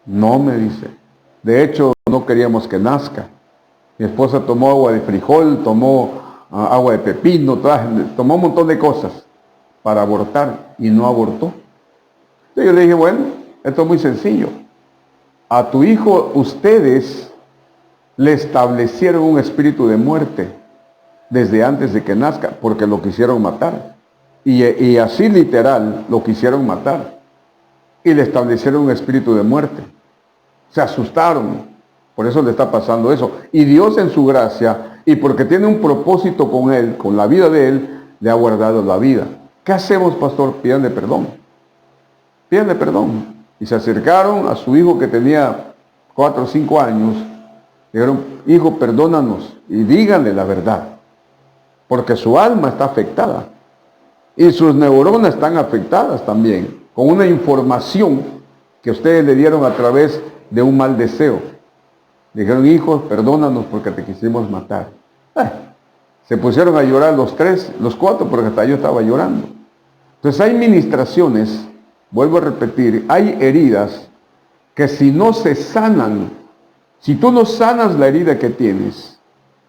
No, me dice. De hecho, no queríamos que nazca. Mi esposa tomó agua de frijol, tomó agua de pepino, tomó un montón de cosas para abortar y no abortó. Entonces yo le dije, bueno, esto es muy sencillo. A tu hijo ustedes le establecieron un espíritu de muerte desde antes de que nazca, porque lo quisieron matar. Y así literal, lo quisieron matar. Y le establecieron un espíritu de muerte. Se asustaron. Por eso le está pasando eso. Y Dios en su gracia, y porque tiene un propósito con él, con la vida de él, le ha guardado la vida. ¿Qué hacemos, pastor? Pídanle perdón. Pídanle perdón. Y se acercaron a su hijo que tenía 4 o 5 años. Dijeron, hijo, perdónanos y díganle la verdad. Porque su alma está afectada. Y sus neuronas están afectadas también, con una información que ustedes le dieron a través de un mal deseo. Dijeron, hijo, perdónanos porque te quisimos matar. Se pusieron a llorar los 3, los 4, porque hasta yo estaba llorando. Entonces hay ministraciones, vuelvo a repetir, hay heridas que si no se sanan, si tú no sanas la herida que tienes,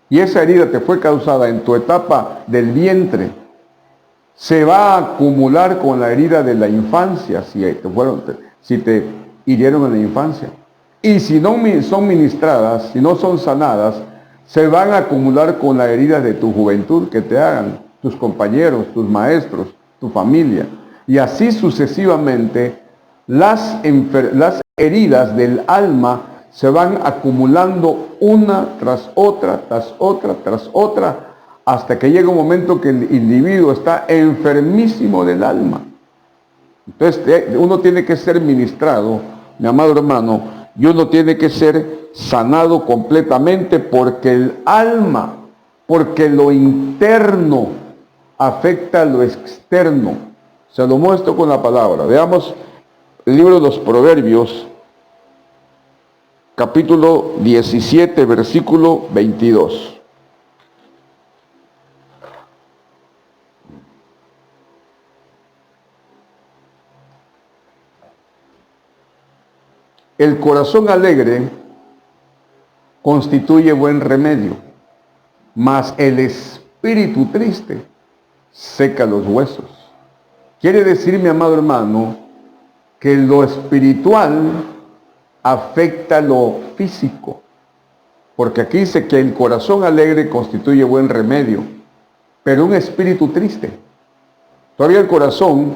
y esa herida te fue causada en tu etapa del vientre, se va a acumular con la herida de la infancia, si te hirieron en la infancia. Y si no son ministradas, si no son sanadas, se van a acumular con la herida de tu juventud que te hagan tus compañeros, tus maestros, tu familia. Y así sucesivamente, las heridas del alma se van acumulando una tras otra, tras otra, tras otra, hasta que llega un momento que el individuo está enfermísimo del alma. Entonces uno tiene que ser ministrado, mi amado hermano, y uno tiene que ser sanado completamente, porque el alma, porque lo interno afecta a lo externo. Se lo muestro con la palabra. Veamos el libro de los Proverbios, capítulo 17, versículo 22. El corazón alegre constituye buen remedio, mas el espíritu triste seca los huesos. Quiere decir, mi amado hermano, que lo espiritual afecta lo físico. Porque aquí dice que el corazón alegre constituye buen remedio, pero un espíritu triste. Todavía el corazón,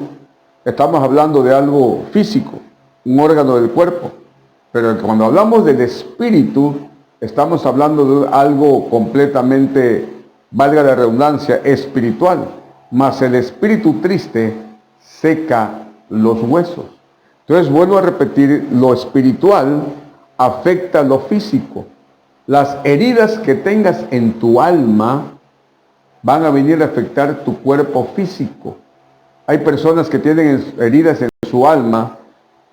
estamos hablando de algo físico, un órgano del cuerpo. Pero cuando hablamos del espíritu, estamos hablando de algo completamente, valga la redundancia, espiritual. Mas el espíritu triste seca los huesos. Entonces vuelvo a repetir, lo espiritual afecta lo físico. Las heridas que tengas en tu alma van a venir a afectar tu cuerpo físico. Hay personas que tienen heridas en su alma,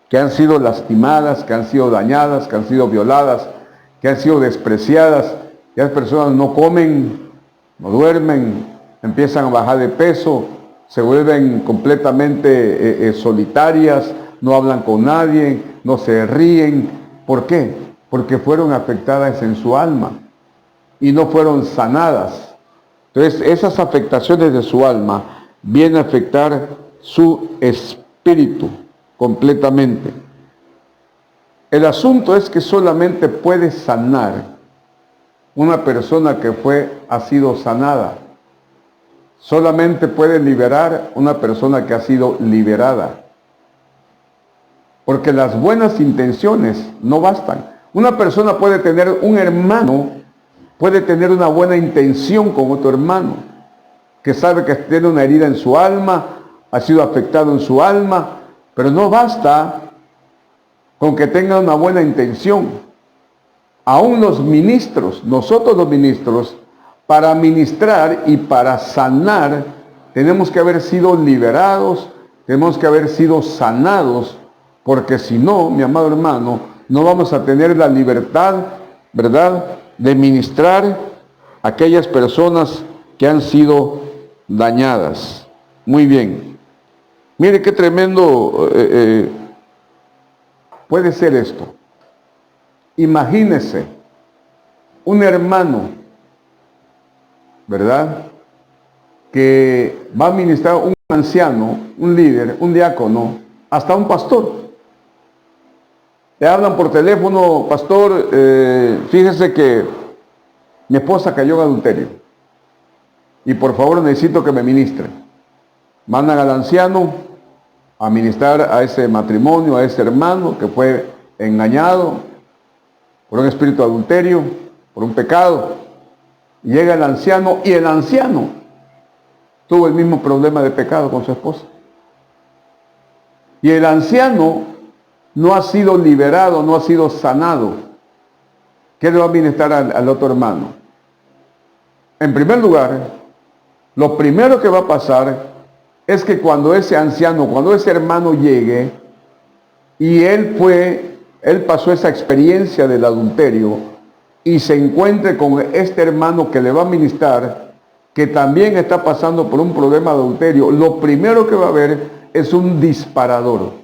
que han sido lastimadas, que han sido dañadas, que han sido violadas, que han sido despreciadas. Y las personas no comen, no duermen, empiezan a bajar de peso, se vuelven completamente solitarias, no hablan con nadie, no se ríen. ¿Por qué? porque fueron afectadas en su alma y no fueron sanadas. Entonces, esas afectaciones de su alma vienen a afectar su espíritu completamente. El asunto es que solamente puede sanar una persona que ha sido sanada. Solamente puede liberar una persona que ha sido liberada. Porque las buenas intenciones no bastan. Una persona puede tener un hermano, puede tener una buena intención con otro hermano, que sabe que tiene una herida en su alma, ha sido afectado en su alma, pero no basta con que tenga una buena intención. Aún los ministros, nosotros los ministros, para ministrar y para sanar, tenemos que haber sido liberados, tenemos que haber sido sanados, porque si no, mi amado hermano, no vamos a tener la libertad, ¿verdad?, de ministrar a aquellas personas que han sido dañadas. Muy bien. Mire qué tremendo puede ser esto. Imagínese un hermano, ¿verdad?, que va a ministrar un anciano, un líder, un diácono, hasta un pastor. Le hablan por teléfono: pastor, fíjese que mi esposa cayó en adulterio y por favor necesito que me ministre. Mandan al anciano a ministrar a ese matrimonio, a ese hermano que fue engañado por un espíritu de adulterio, por un pecado. Llega el anciano y el anciano tuvo el mismo problema de pecado con su esposa. Y el anciano no ha sido liberado, no ha sido sanado. ¿Qué le va a ministrar al otro hermano? En primer lugar, lo primero que va a pasar es que cuando ese anciano, cuando ese hermano llegue y él pasó esa experiencia del adulterio y se encuentre con este hermano que le va a ministrar, que también está pasando por un problema de adulterio, lo primero que va a haber es un disparador.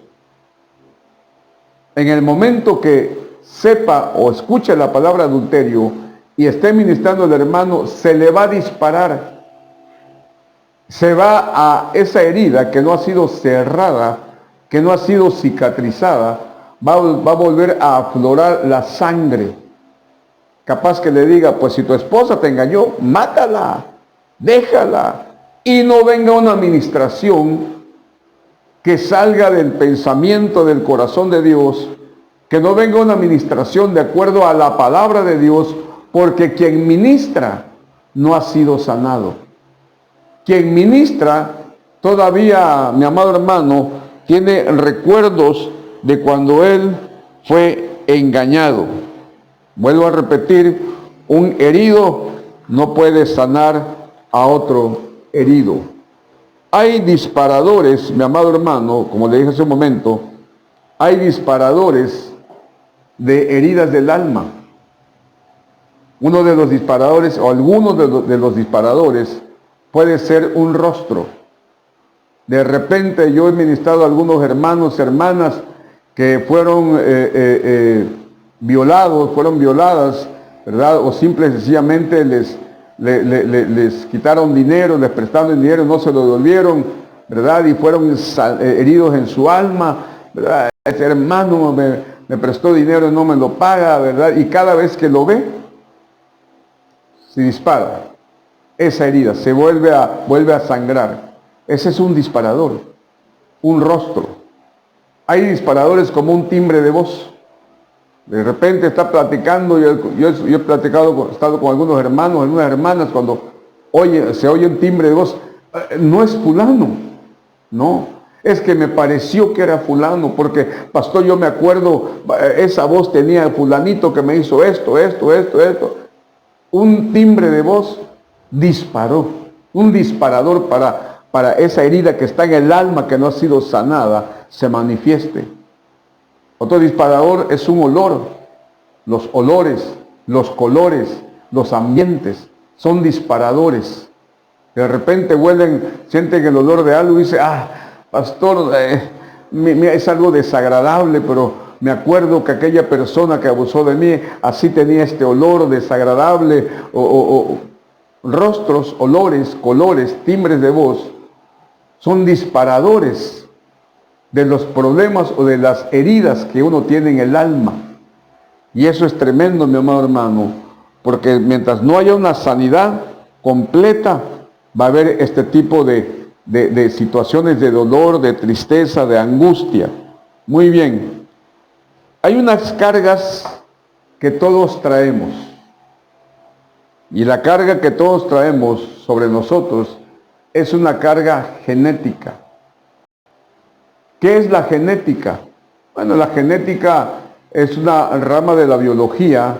En el momento que sepa o escuche la palabra adulterio y esté ministrando al hermano, se le va a disparar. Se va a esa herida que no ha sido cerrada, que no ha sido cicatrizada, va a volver a aflorar la sangre. Capaz que le diga: pues si tu esposa te engañó, mátala, déjala, y no venga una administración que salga del pensamiento del corazón de Dios, que no venga una administración de acuerdo a la palabra de Dios, porque quien ministra no ha sido sanado. Quien ministra todavía, mi amado hermano, tiene recuerdos de cuando él fue engañado. Vuelvo a repetir, un herido no puede sanar a otro herido. Hay disparadores, mi amado hermano, como le dije hace un momento, hay disparadores de heridas del alma. Uno de los disparadores, o algunos de los disparadores, puede ser un rostro. De repente yo he ministrado a algunos hermanos, hermanas que fueron fueron violadas, ¿verdad? O simple y sencillamente les quitaron dinero, les prestaron dinero, no se lo devolvieron, ¿verdad? Y fueron heridos en su alma, ¿verdad? Ese hermano me prestó dinero y no me lo paga, ¿verdad? Y cada vez que lo ve, se dispara. Esa herida se vuelve a sangrar. Ese es un disparador, un rostro. Hay disparadores como un timbre de voz. De repente está platicando, yo he platicado, he estado con algunos hermanos, algunas hermanas, cuando se oye un timbre de voz, no es fulano, no, es que me pareció que era fulano, porque pastor, yo me acuerdo, esa voz tenía fulanito que me hizo esto. Un timbre de voz disparó, un disparador para esa herida que está en el alma, que no ha sido sanada, se manifieste. Otro disparador es un olor. Los olores, los colores, los ambientes son disparadores. De repente sienten el olor de algo y dicen: pastor, es algo desagradable, pero me acuerdo que aquella persona que abusó de mí, así tenía este olor desagradable, o rostros, olores, colores, timbres de voz, son disparadores de los problemas o de las heridas que uno tiene en el alma. Y eso es tremendo, mi amado hermano, porque mientras no haya una sanidad completa, va a haber este tipo de situaciones de dolor, de tristeza, de angustia. Muy bien. Hay unas cargas que todos traemos. Y la carga que todos traemos sobre nosotros es una carga genética. ¿Qué es la genética? Bueno, la genética es una rama de la biología,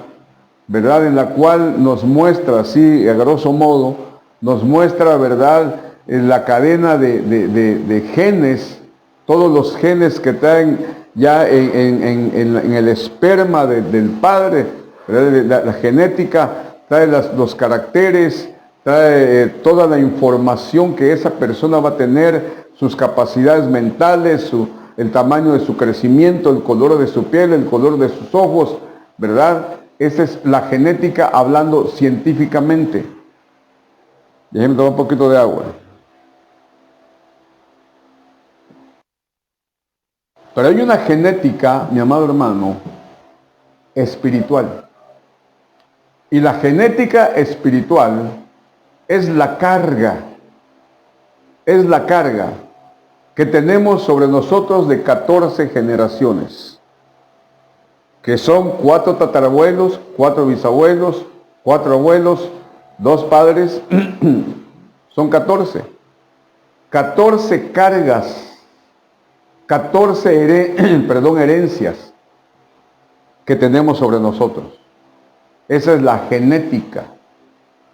¿verdad? En la cual nos muestra, así a grosso modo, nos muestra, ¿verdad?, la cadena de genes, todos los genes que traen ya en el esperma del padre, ¿verdad? La genética trae los caracteres, trae toda la información que esa persona va a tener, sus capacidades mentales, el tamaño de su crecimiento, el color de su piel, el color de sus ojos, ¿verdad? Esa es la genética hablando científicamente. Déjenme tomar un poquito de agua. Pero hay una genética, mi amado hermano, espiritual. Y la genética espiritual es la carga que tenemos sobre nosotros de 14 generaciones, que son 4 tatarabuelos, 4 bisabuelos, 4 abuelos, 2 padres, son 14. 14 cargas, 14 herencias que tenemos sobre nosotros. Esa es la genética,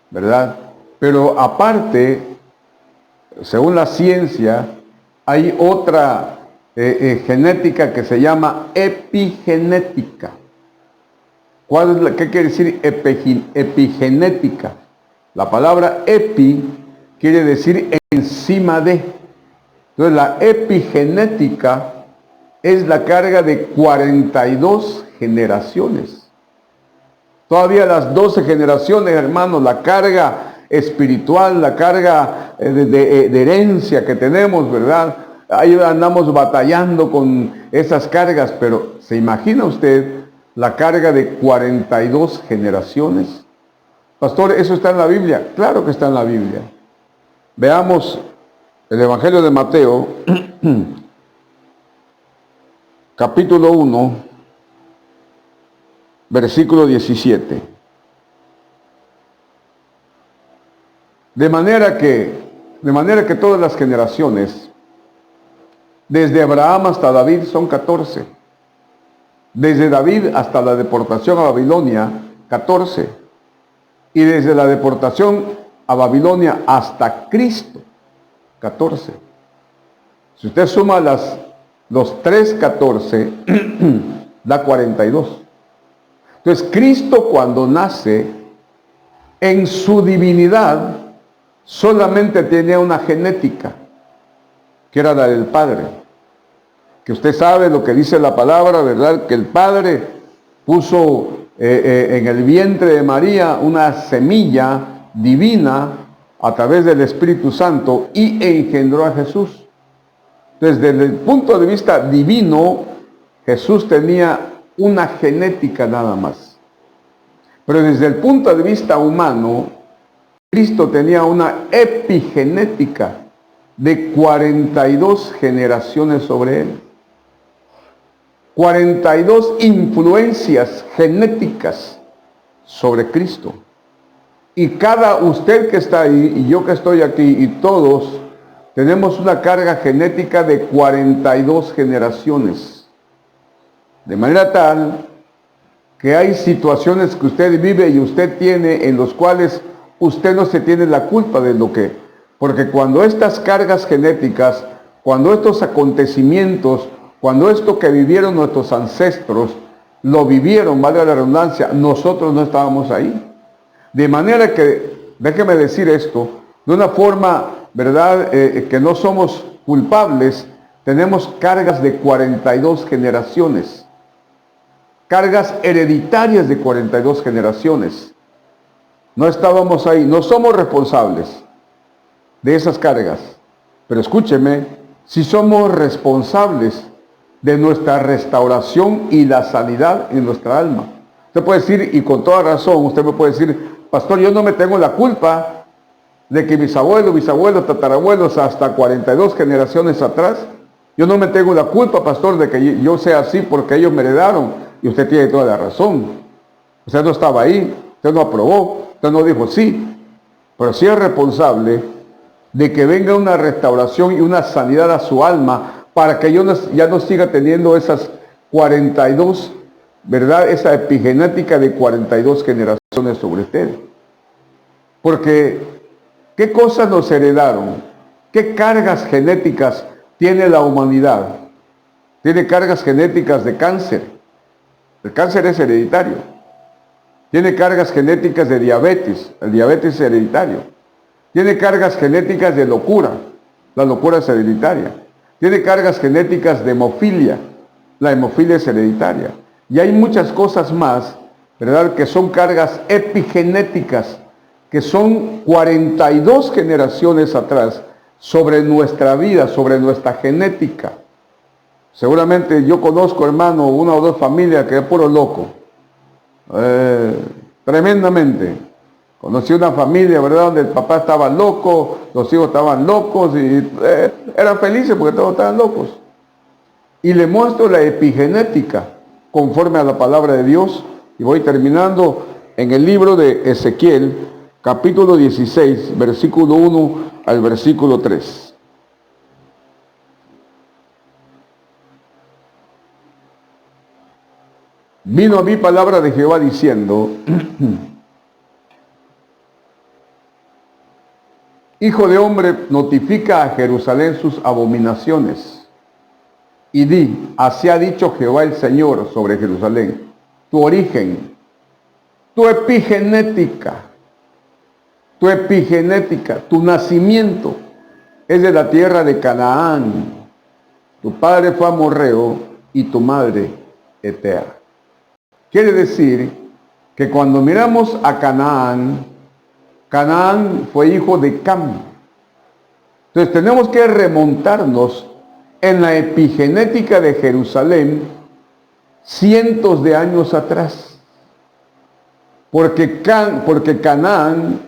¿verdad? Pero aparte, según la ciencia, hay otra genética que se llama epigenética. ¿Qué quiere decir epigenética? La palabra epi quiere decir encima de. Entonces la epigenética es la carga de 42 generaciones. Todavía las 12 generaciones, hermanos, la carga espiritual, la carga de herencia que tenemos, ¿verdad? Ahí andamos batallando con esas cargas, pero ¿se imagina usted la carga de 42 generaciones? Pastor, ¿eso está en la Biblia? Claro que está en la Biblia. Veamos el Evangelio de Mateo, capítulo 1, versículo 17. De manera que todas las generaciones, desde Abraham hasta David, son 14. Desde David hasta la deportación a Babilonia, 14. Y desde la deportación a Babilonia hasta Cristo, 14. Si usted suma los 3, 14, da 42. Entonces, Cristo cuando nace, en su divinidad, solamente tenía una genética, que era la del Padre. Que usted sabe lo que dice la palabra, ¿verdad? Que el Padre puso en el vientre de María una semilla divina a través del Espíritu Santo y engendró a Jesús. Entonces, desde el punto de vista divino, Jesús tenía una genética nada más. Pero desde el punto de vista humano, Cristo tenía una epigenética de 42 generaciones sobre él. 42 influencias genéticas sobre Cristo. Y usted que está ahí, y yo que estoy aquí, y todos, tenemos una carga genética de 42 generaciones. De manera tal que hay situaciones que usted vive y usted tiene en los cuales usted no se tiene la culpa de lo que. Porque cuando estas cargas genéticas, cuando estos acontecimientos, cuando esto que vivieron nuestros ancestros, lo vivieron, valga la redundancia, nosotros no estábamos ahí. De manera que, déjeme decir esto, de una forma, ¿verdad?, que no somos culpables, tenemos cargas de 42 generaciones. cargas hereditarias de 42 generaciones. No estábamos ahí, no somos responsables de esas cargas. Pero escúcheme, si somos responsables de nuestra restauración y la sanidad en nuestra alma. Usted puede decir, y con toda razón, usted me puede decir, pastor, yo no me tengo la culpa de que mis abuelos, bisabuelos, tatarabuelos, hasta 42 generaciones atrás, yo no me tengo la culpa, pastor, de que yo sea así porque ellos me heredaron. Y usted tiene toda la razón. Usted no estaba ahí, usted no aprobó, usted no dijo sí, pero sí es responsable de que venga una restauración y una sanidad a su alma para que ya no siga teniendo esas 42, ¿verdad? Esa epigenética de 42 generaciones sobre usted. Porque, ¿qué cosas nos heredaron? ¿Qué cargas genéticas tiene la humanidad? Tiene cargas genéticas de cáncer. El cáncer es hereditario. Tiene cargas genéticas de diabetes. El diabetes es hereditario. Tiene cargas genéticas de locura. La locura es hereditaria. Tiene cargas genéticas de hemofilia. La hemofilia es hereditaria. Y hay muchas cosas más, ¿verdad?, que son cargas epigenéticas, que son 42 generaciones atrás sobre nuestra vida, sobre nuestra genética. Seguramente yo conozco, hermano, una o dos familias que es puro loco. Tremendamente. Conocí una familia, ¿verdad?, donde el papá estaba loco, los hijos estaban locos y eran felices porque todos estaban locos. Y le muestro la epigenética conforme a la palabra de Dios. Y voy terminando en el libro de Ezequiel, capítulo 16, versículo 1 al versículo 3. Vino a mí palabra de Jehová diciendo, Hijo de hombre, notifica a Jerusalén sus abominaciones. Y di, así ha dicho Jehová el Señor sobre Jerusalén, tu origen, tu epigenética, tu nacimiento es de la tierra de Canaán. Tu padre fue amorreo y tu madre hetea. Quiere decir que cuando miramos a Canaán, Canaán fue hijo de Cam. Entonces tenemos que remontarnos en la epigenética de Jerusalén cientos de años atrás. Porque Canaán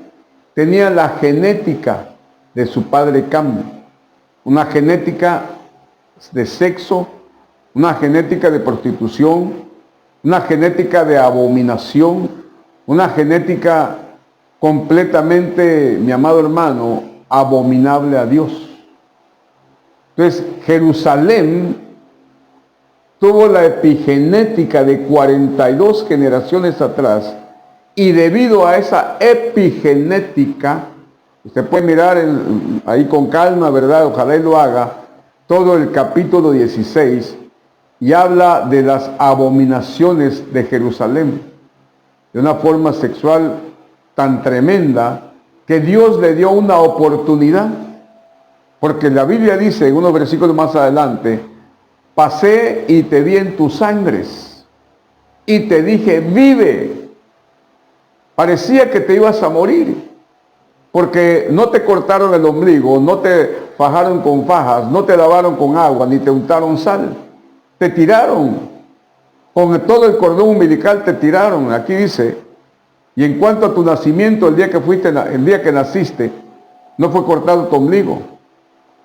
tenía la genética de su padre Cam. Una genética de sexo, una genética de prostitución, una genética de abominación, una genética completamente, mi amado hermano, abominable a Dios. Entonces, Jerusalén tuvo la epigenética de 42 generaciones atrás, y debido a esa epigenética, usted puede mirar ahí con calma, ¿verdad? Ojalá y lo haga, todo el capítulo 16, y habla de las abominaciones de Jerusalén, de una forma sexual tan tremenda que Dios le dio una oportunidad, porque la Biblia dice en unos versículos más adelante, pasé y te vi en tus sangres y te dije, vive. Parecía que te ibas a morir, porque no te cortaron el ombligo, no te fajaron con fajas, no te lavaron con agua, ni te untaron sal. Te tiraron, con todo el cordón umbilical te tiraron. Aquí dice, y en cuanto a tu nacimiento, el día que naciste, no fue cortado tu ombligo,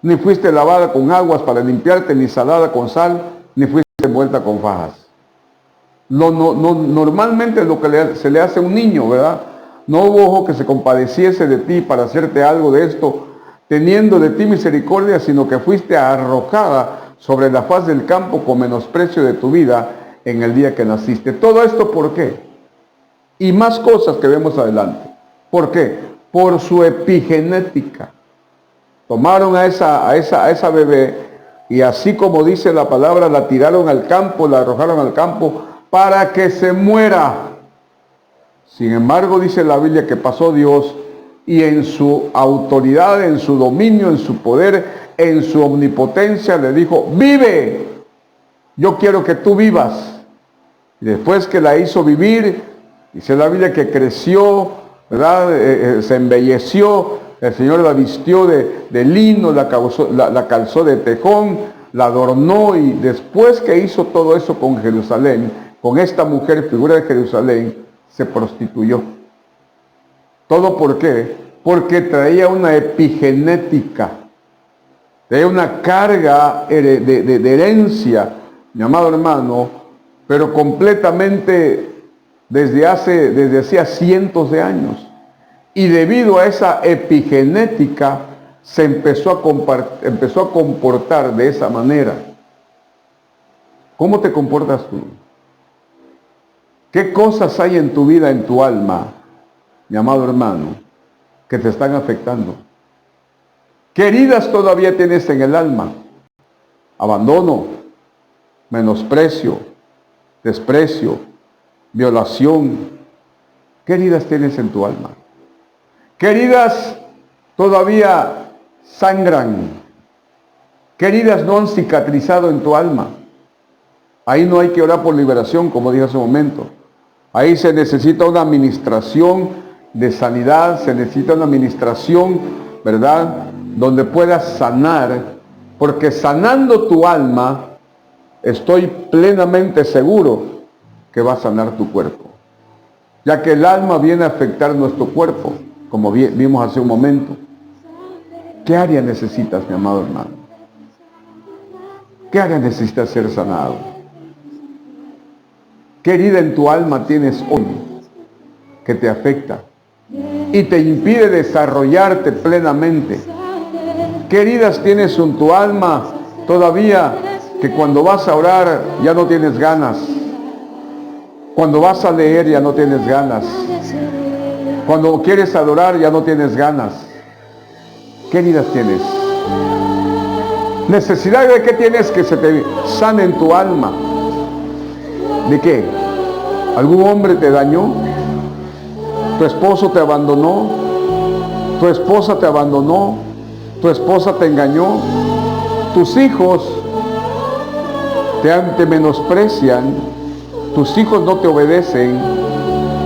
ni fuiste lavada con aguas para limpiarte, ni salada con sal, ni fuiste envuelta con fajas. Normalmente lo que se le hace a un niño, ¿verdad? No hubo ojo que se compadeciese de ti para hacerte algo de esto, teniendo de ti misericordia, sino que fuiste arrojada sobre la faz del campo con menosprecio de tu vida en el día que naciste. Todo esto, ¿por qué? Y más cosas que vemos adelante. ¿Por qué? Por su epigenética. Tomaron a esa bebé y así como dice la palabra, la tiraron al campo, la arrojaron al campo para que se muera. Sin embargo, dice la Biblia que pasó Dios y en su autoridad, en su dominio, en su poder, en su omnipotencia le dijo, vive, yo quiero que tú vivas. Y después que la hizo vivir, dice la Biblia que creció, ¿verdad? Se embelleció, el Señor la vistió de lino, la calzó de tejón, la adornó, y después que hizo todo eso con Jerusalén, con esta mujer, figura de Jerusalén, se prostituyó. ¿Todo por qué? Porque traía una epigenética, traía una carga de herencia, mi amado hermano, pero completamente desde hacía cientos de años. Y debido a esa epigenética, se empezó a comportar de esa manera. ¿Cómo te comportas tú? ¿Qué cosas hay en tu vida, en tu alma, mi amado hermano, que te están afectando? ¿Qué heridas todavía tienes en el alma? Abandono, menosprecio, desprecio, violación. ¿Qué heridas tienes en tu alma? ¿Qué heridas todavía sangran? ¿Qué heridas no han cicatrizado en tu alma? Ahí no hay que orar por liberación, como dije hace un momento. Ahí se necesita una administración de sanidad, se necesita una administración, ¿verdad?, donde puedas sanar, porque sanando tu alma, estoy plenamente seguro que va a sanar tu cuerpo, ya que el alma viene a afectar nuestro cuerpo, como vimos hace un momento. ¿Qué área necesitas, mi amado hermano? ¿Qué área necesitas ser sanado? ¿Qué herida en tu alma tienes hoy que te afecta y te impide desarrollarte plenamente? ¿Qué heridas tienes en tu alma todavía que cuando vas a orar ya no tienes ganas? Cuando vas a leer ya no tienes ganas. Cuando quieres adorar ya no tienes ganas. ¿Qué heridas tienes? ¿Necesidad de qué tienes que se te sane en tu alma? ¿De qué? ¿Algún hombre te dañó? ¿Tu esposo te abandonó? ¿Tu esposa te abandonó? ¿Tu esposa te engañó? ¿Tus hijos te menosprecian? ¿Tus hijos no te obedecen?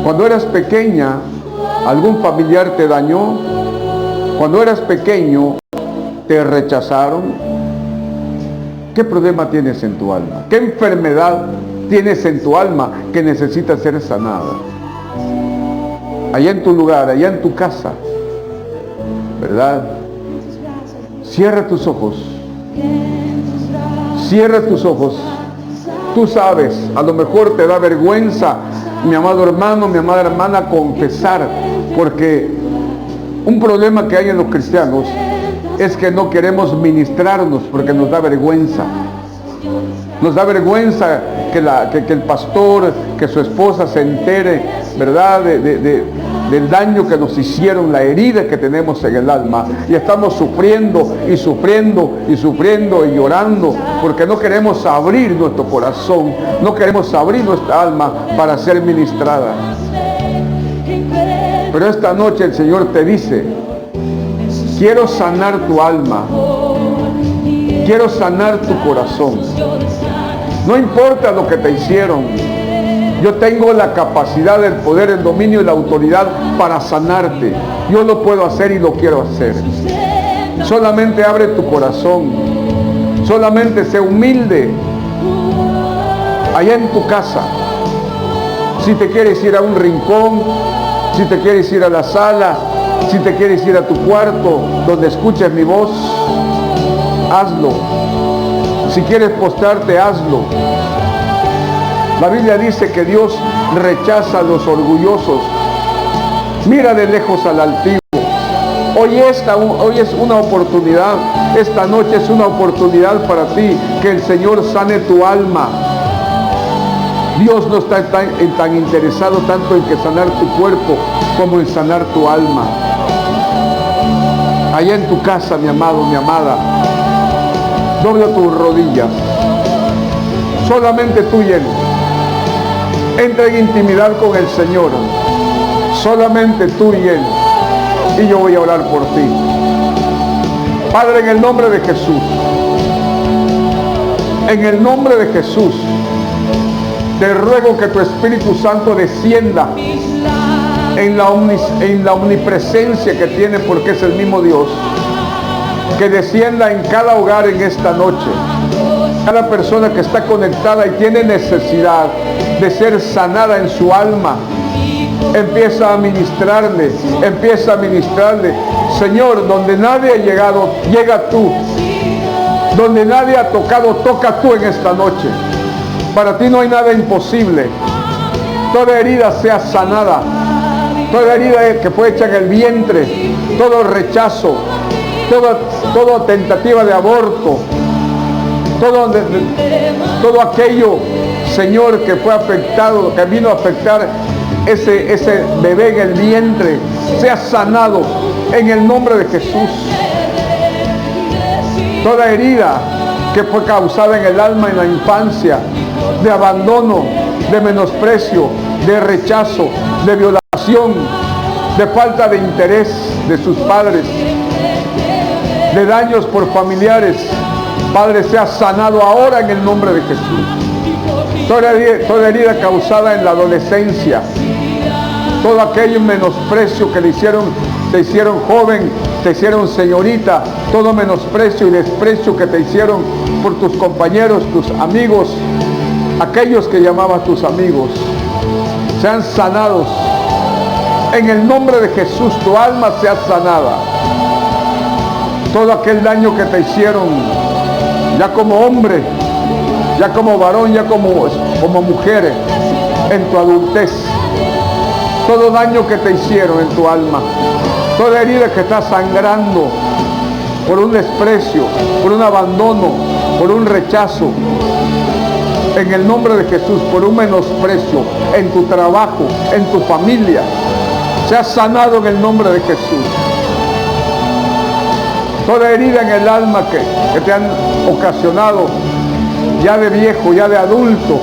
Cuando eras pequeña, ¿algún familiar te dañó? Cuando eras pequeño, ¿te rechazaron? ¿Qué problema tienes en tu alma? ¿Qué enfermedad tienes en tu alma que necesita ser sanada? Allá en tu lugar, allá en tu casa, ¿verdad? Cierra tus ojos. Cierra tus ojos. Tú sabes, a lo mejor te da vergüenza, mi amado hermano, mi amada hermana, confesar, porque un problema que hay en los cristianos es que no queremos ministrarnos porque nos da vergüenza. Nos da vergüenza que el pastor, que su esposa se entere, ¿verdad?, del daño que nos hicieron, la herida que tenemos en el alma. Y estamos sufriendo y sufriendo y sufriendo y llorando porque no queremos abrir nuestro corazón, no queremos abrir nuestra alma para ser ministrada. Pero esta noche el Señor te dice: quiero sanar tu alma, quiero sanar tu corazón. No importa lo que te hicieron, yo tengo la capacidad, el poder, el dominio y la autoridad para sanarte. Yo lo puedo hacer y lo quiero hacer. Solamente abre tu corazón, solamente sé humilde allá en tu casa. Si te quieres ir a un rincón, si te quieres ir a la sala, si te quieres ir a tu cuarto donde escuches mi voz, hazlo. Si quieres postrarte, hazlo. La Biblia dice que Dios rechaza a los orgullosos. Mira de lejos al altivo. Hoy es una oportunidad, esta noche es una oportunidad para ti, que el Señor sane tu alma. Dios no está tan interesado tanto en que sanar tu cuerpo como en sanar tu alma. Allá en tu casa, mi amado, mi amada, dobla tus rodillas. Solamente tú y Él. Entra en intimidad con el Señor. Solamente tú y Él. Y yo voy a orar por ti. Padre, en el nombre de Jesús. En el nombre de Jesús. Te ruego que tu Espíritu Santo descienda en la omnipresencia que tiene, porque es el mismo Dios. Que descienda en cada hogar en esta noche. Cada persona que está conectada y tiene necesidad de ser sanada en su alma, empieza a ministrarle. Señor, donde nadie ha llegado, llega tú. Donde nadie ha tocado, toca tú en esta noche. Para ti no hay nada imposible. Toda herida sea sanada. Toda herida que fue hecha en el vientre, todo rechazo, toda tentativa de aborto, todo aquello, Señor, que fue afectado, que vino a afectar ese bebé en el vientre, sea sanado en el nombre de Jesús. Toda herida que fue causada en el alma en la infancia, de abandono, de menosprecio, de rechazo, de violación, de falta de interés de sus padres, de daños por familiares, Padre, sea sanado ahora en el nombre de Jesús. Toda herida causada en la adolescencia, todo aquello menosprecio que te hicieron joven, te hicieron señorita, todo menosprecio y desprecio que te hicieron por tus compañeros, tus amigos, aquellos que llamaban tus amigos, sean sanados. En el nombre de Jesús, tu alma sea sanada. Todo aquel daño que te hicieron, ya como hombre, ya como varón, ya como mujer, en tu adultez. Todo daño que te hicieron en tu alma, toda herida que está sangrando por un desprecio, por un abandono, por un rechazo, en el nombre de Jesús, por un menosprecio en tu trabajo, en tu familia, sea sanado en el nombre de Jesús. Toda herida en el alma que te han ocasionado, ya de viejo, ya de adulto,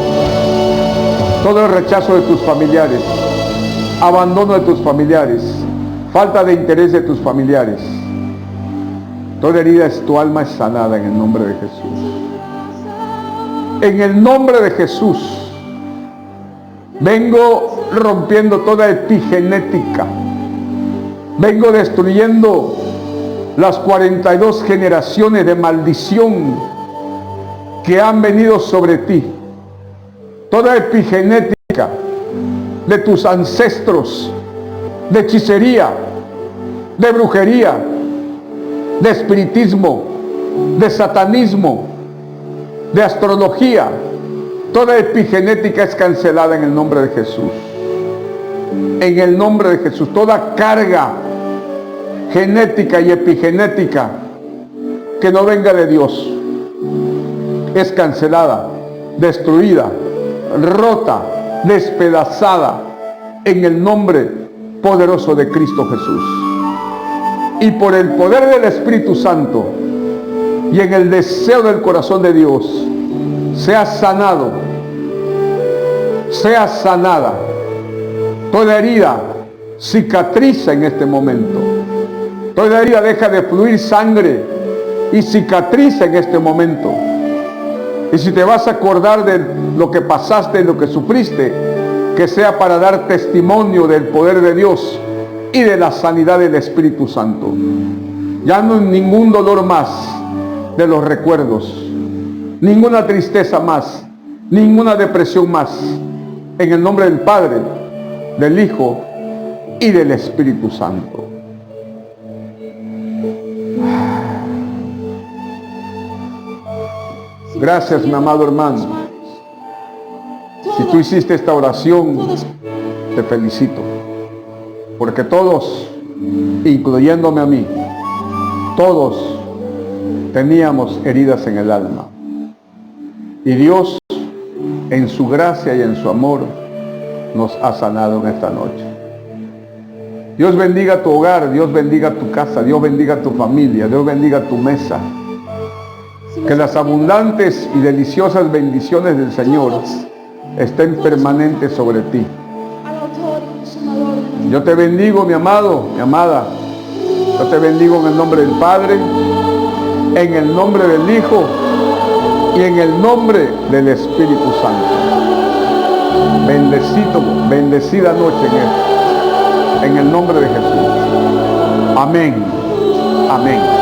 todo el rechazo de tus familiares, abandono de tus familiares, falta de interés de tus familiares, toda herida tu alma es sanada en el nombre de Jesús. En el nombre de Jesús, vengo rompiendo toda epigenética, vengo destruyendo las 42 generaciones de maldición que han venido sobre ti, toda epigenética de tus ancestros, de hechicería, de brujería, de espiritismo, de satanismo, de astrología, toda epigenética es cancelada en el nombre de Jesús. En el nombre de Jesús, toda carga genética y epigenética que no venga de Dios es cancelada, destruida, rota, despedazada en el nombre poderoso de Cristo Jesús. Y por el poder del Espíritu Santo y en el deseo del corazón de Dios, sea sanado, sea sanada. Toda herida cicatriza en este momento. Toda herida deja de fluir sangre y cicatriza en este momento. Y si te vas a acordar de lo que pasaste, de lo que sufriste, que sea para dar testimonio del poder de Dios y de la sanidad del Espíritu Santo. Ya no hay ningún dolor más de los recuerdos, ninguna tristeza más, ninguna depresión más. En el nombre del Padre, del Hijo y del Espíritu Santo. Gracias, mi amado hermano. Si tú hiciste esta oración, te felicito. Porque todos, incluyéndome a mí, todos teníamos heridas en el alma. Y Dios, en su gracia y en su amor, nos ha sanado en esta noche. Dios bendiga tu hogar, Dios bendiga tu casa, Dios bendiga tu familia, Dios bendiga tu mesa. Que las abundantes y deliciosas bendiciones del Señor estén permanentes sobre ti. Yo te bendigo, mi amado, mi amada. Yo te bendigo en el nombre del Padre, en el nombre del Hijo y en el nombre del Espíritu Santo. Bendecida noche en el nombre de Jesús. Amén. Amén.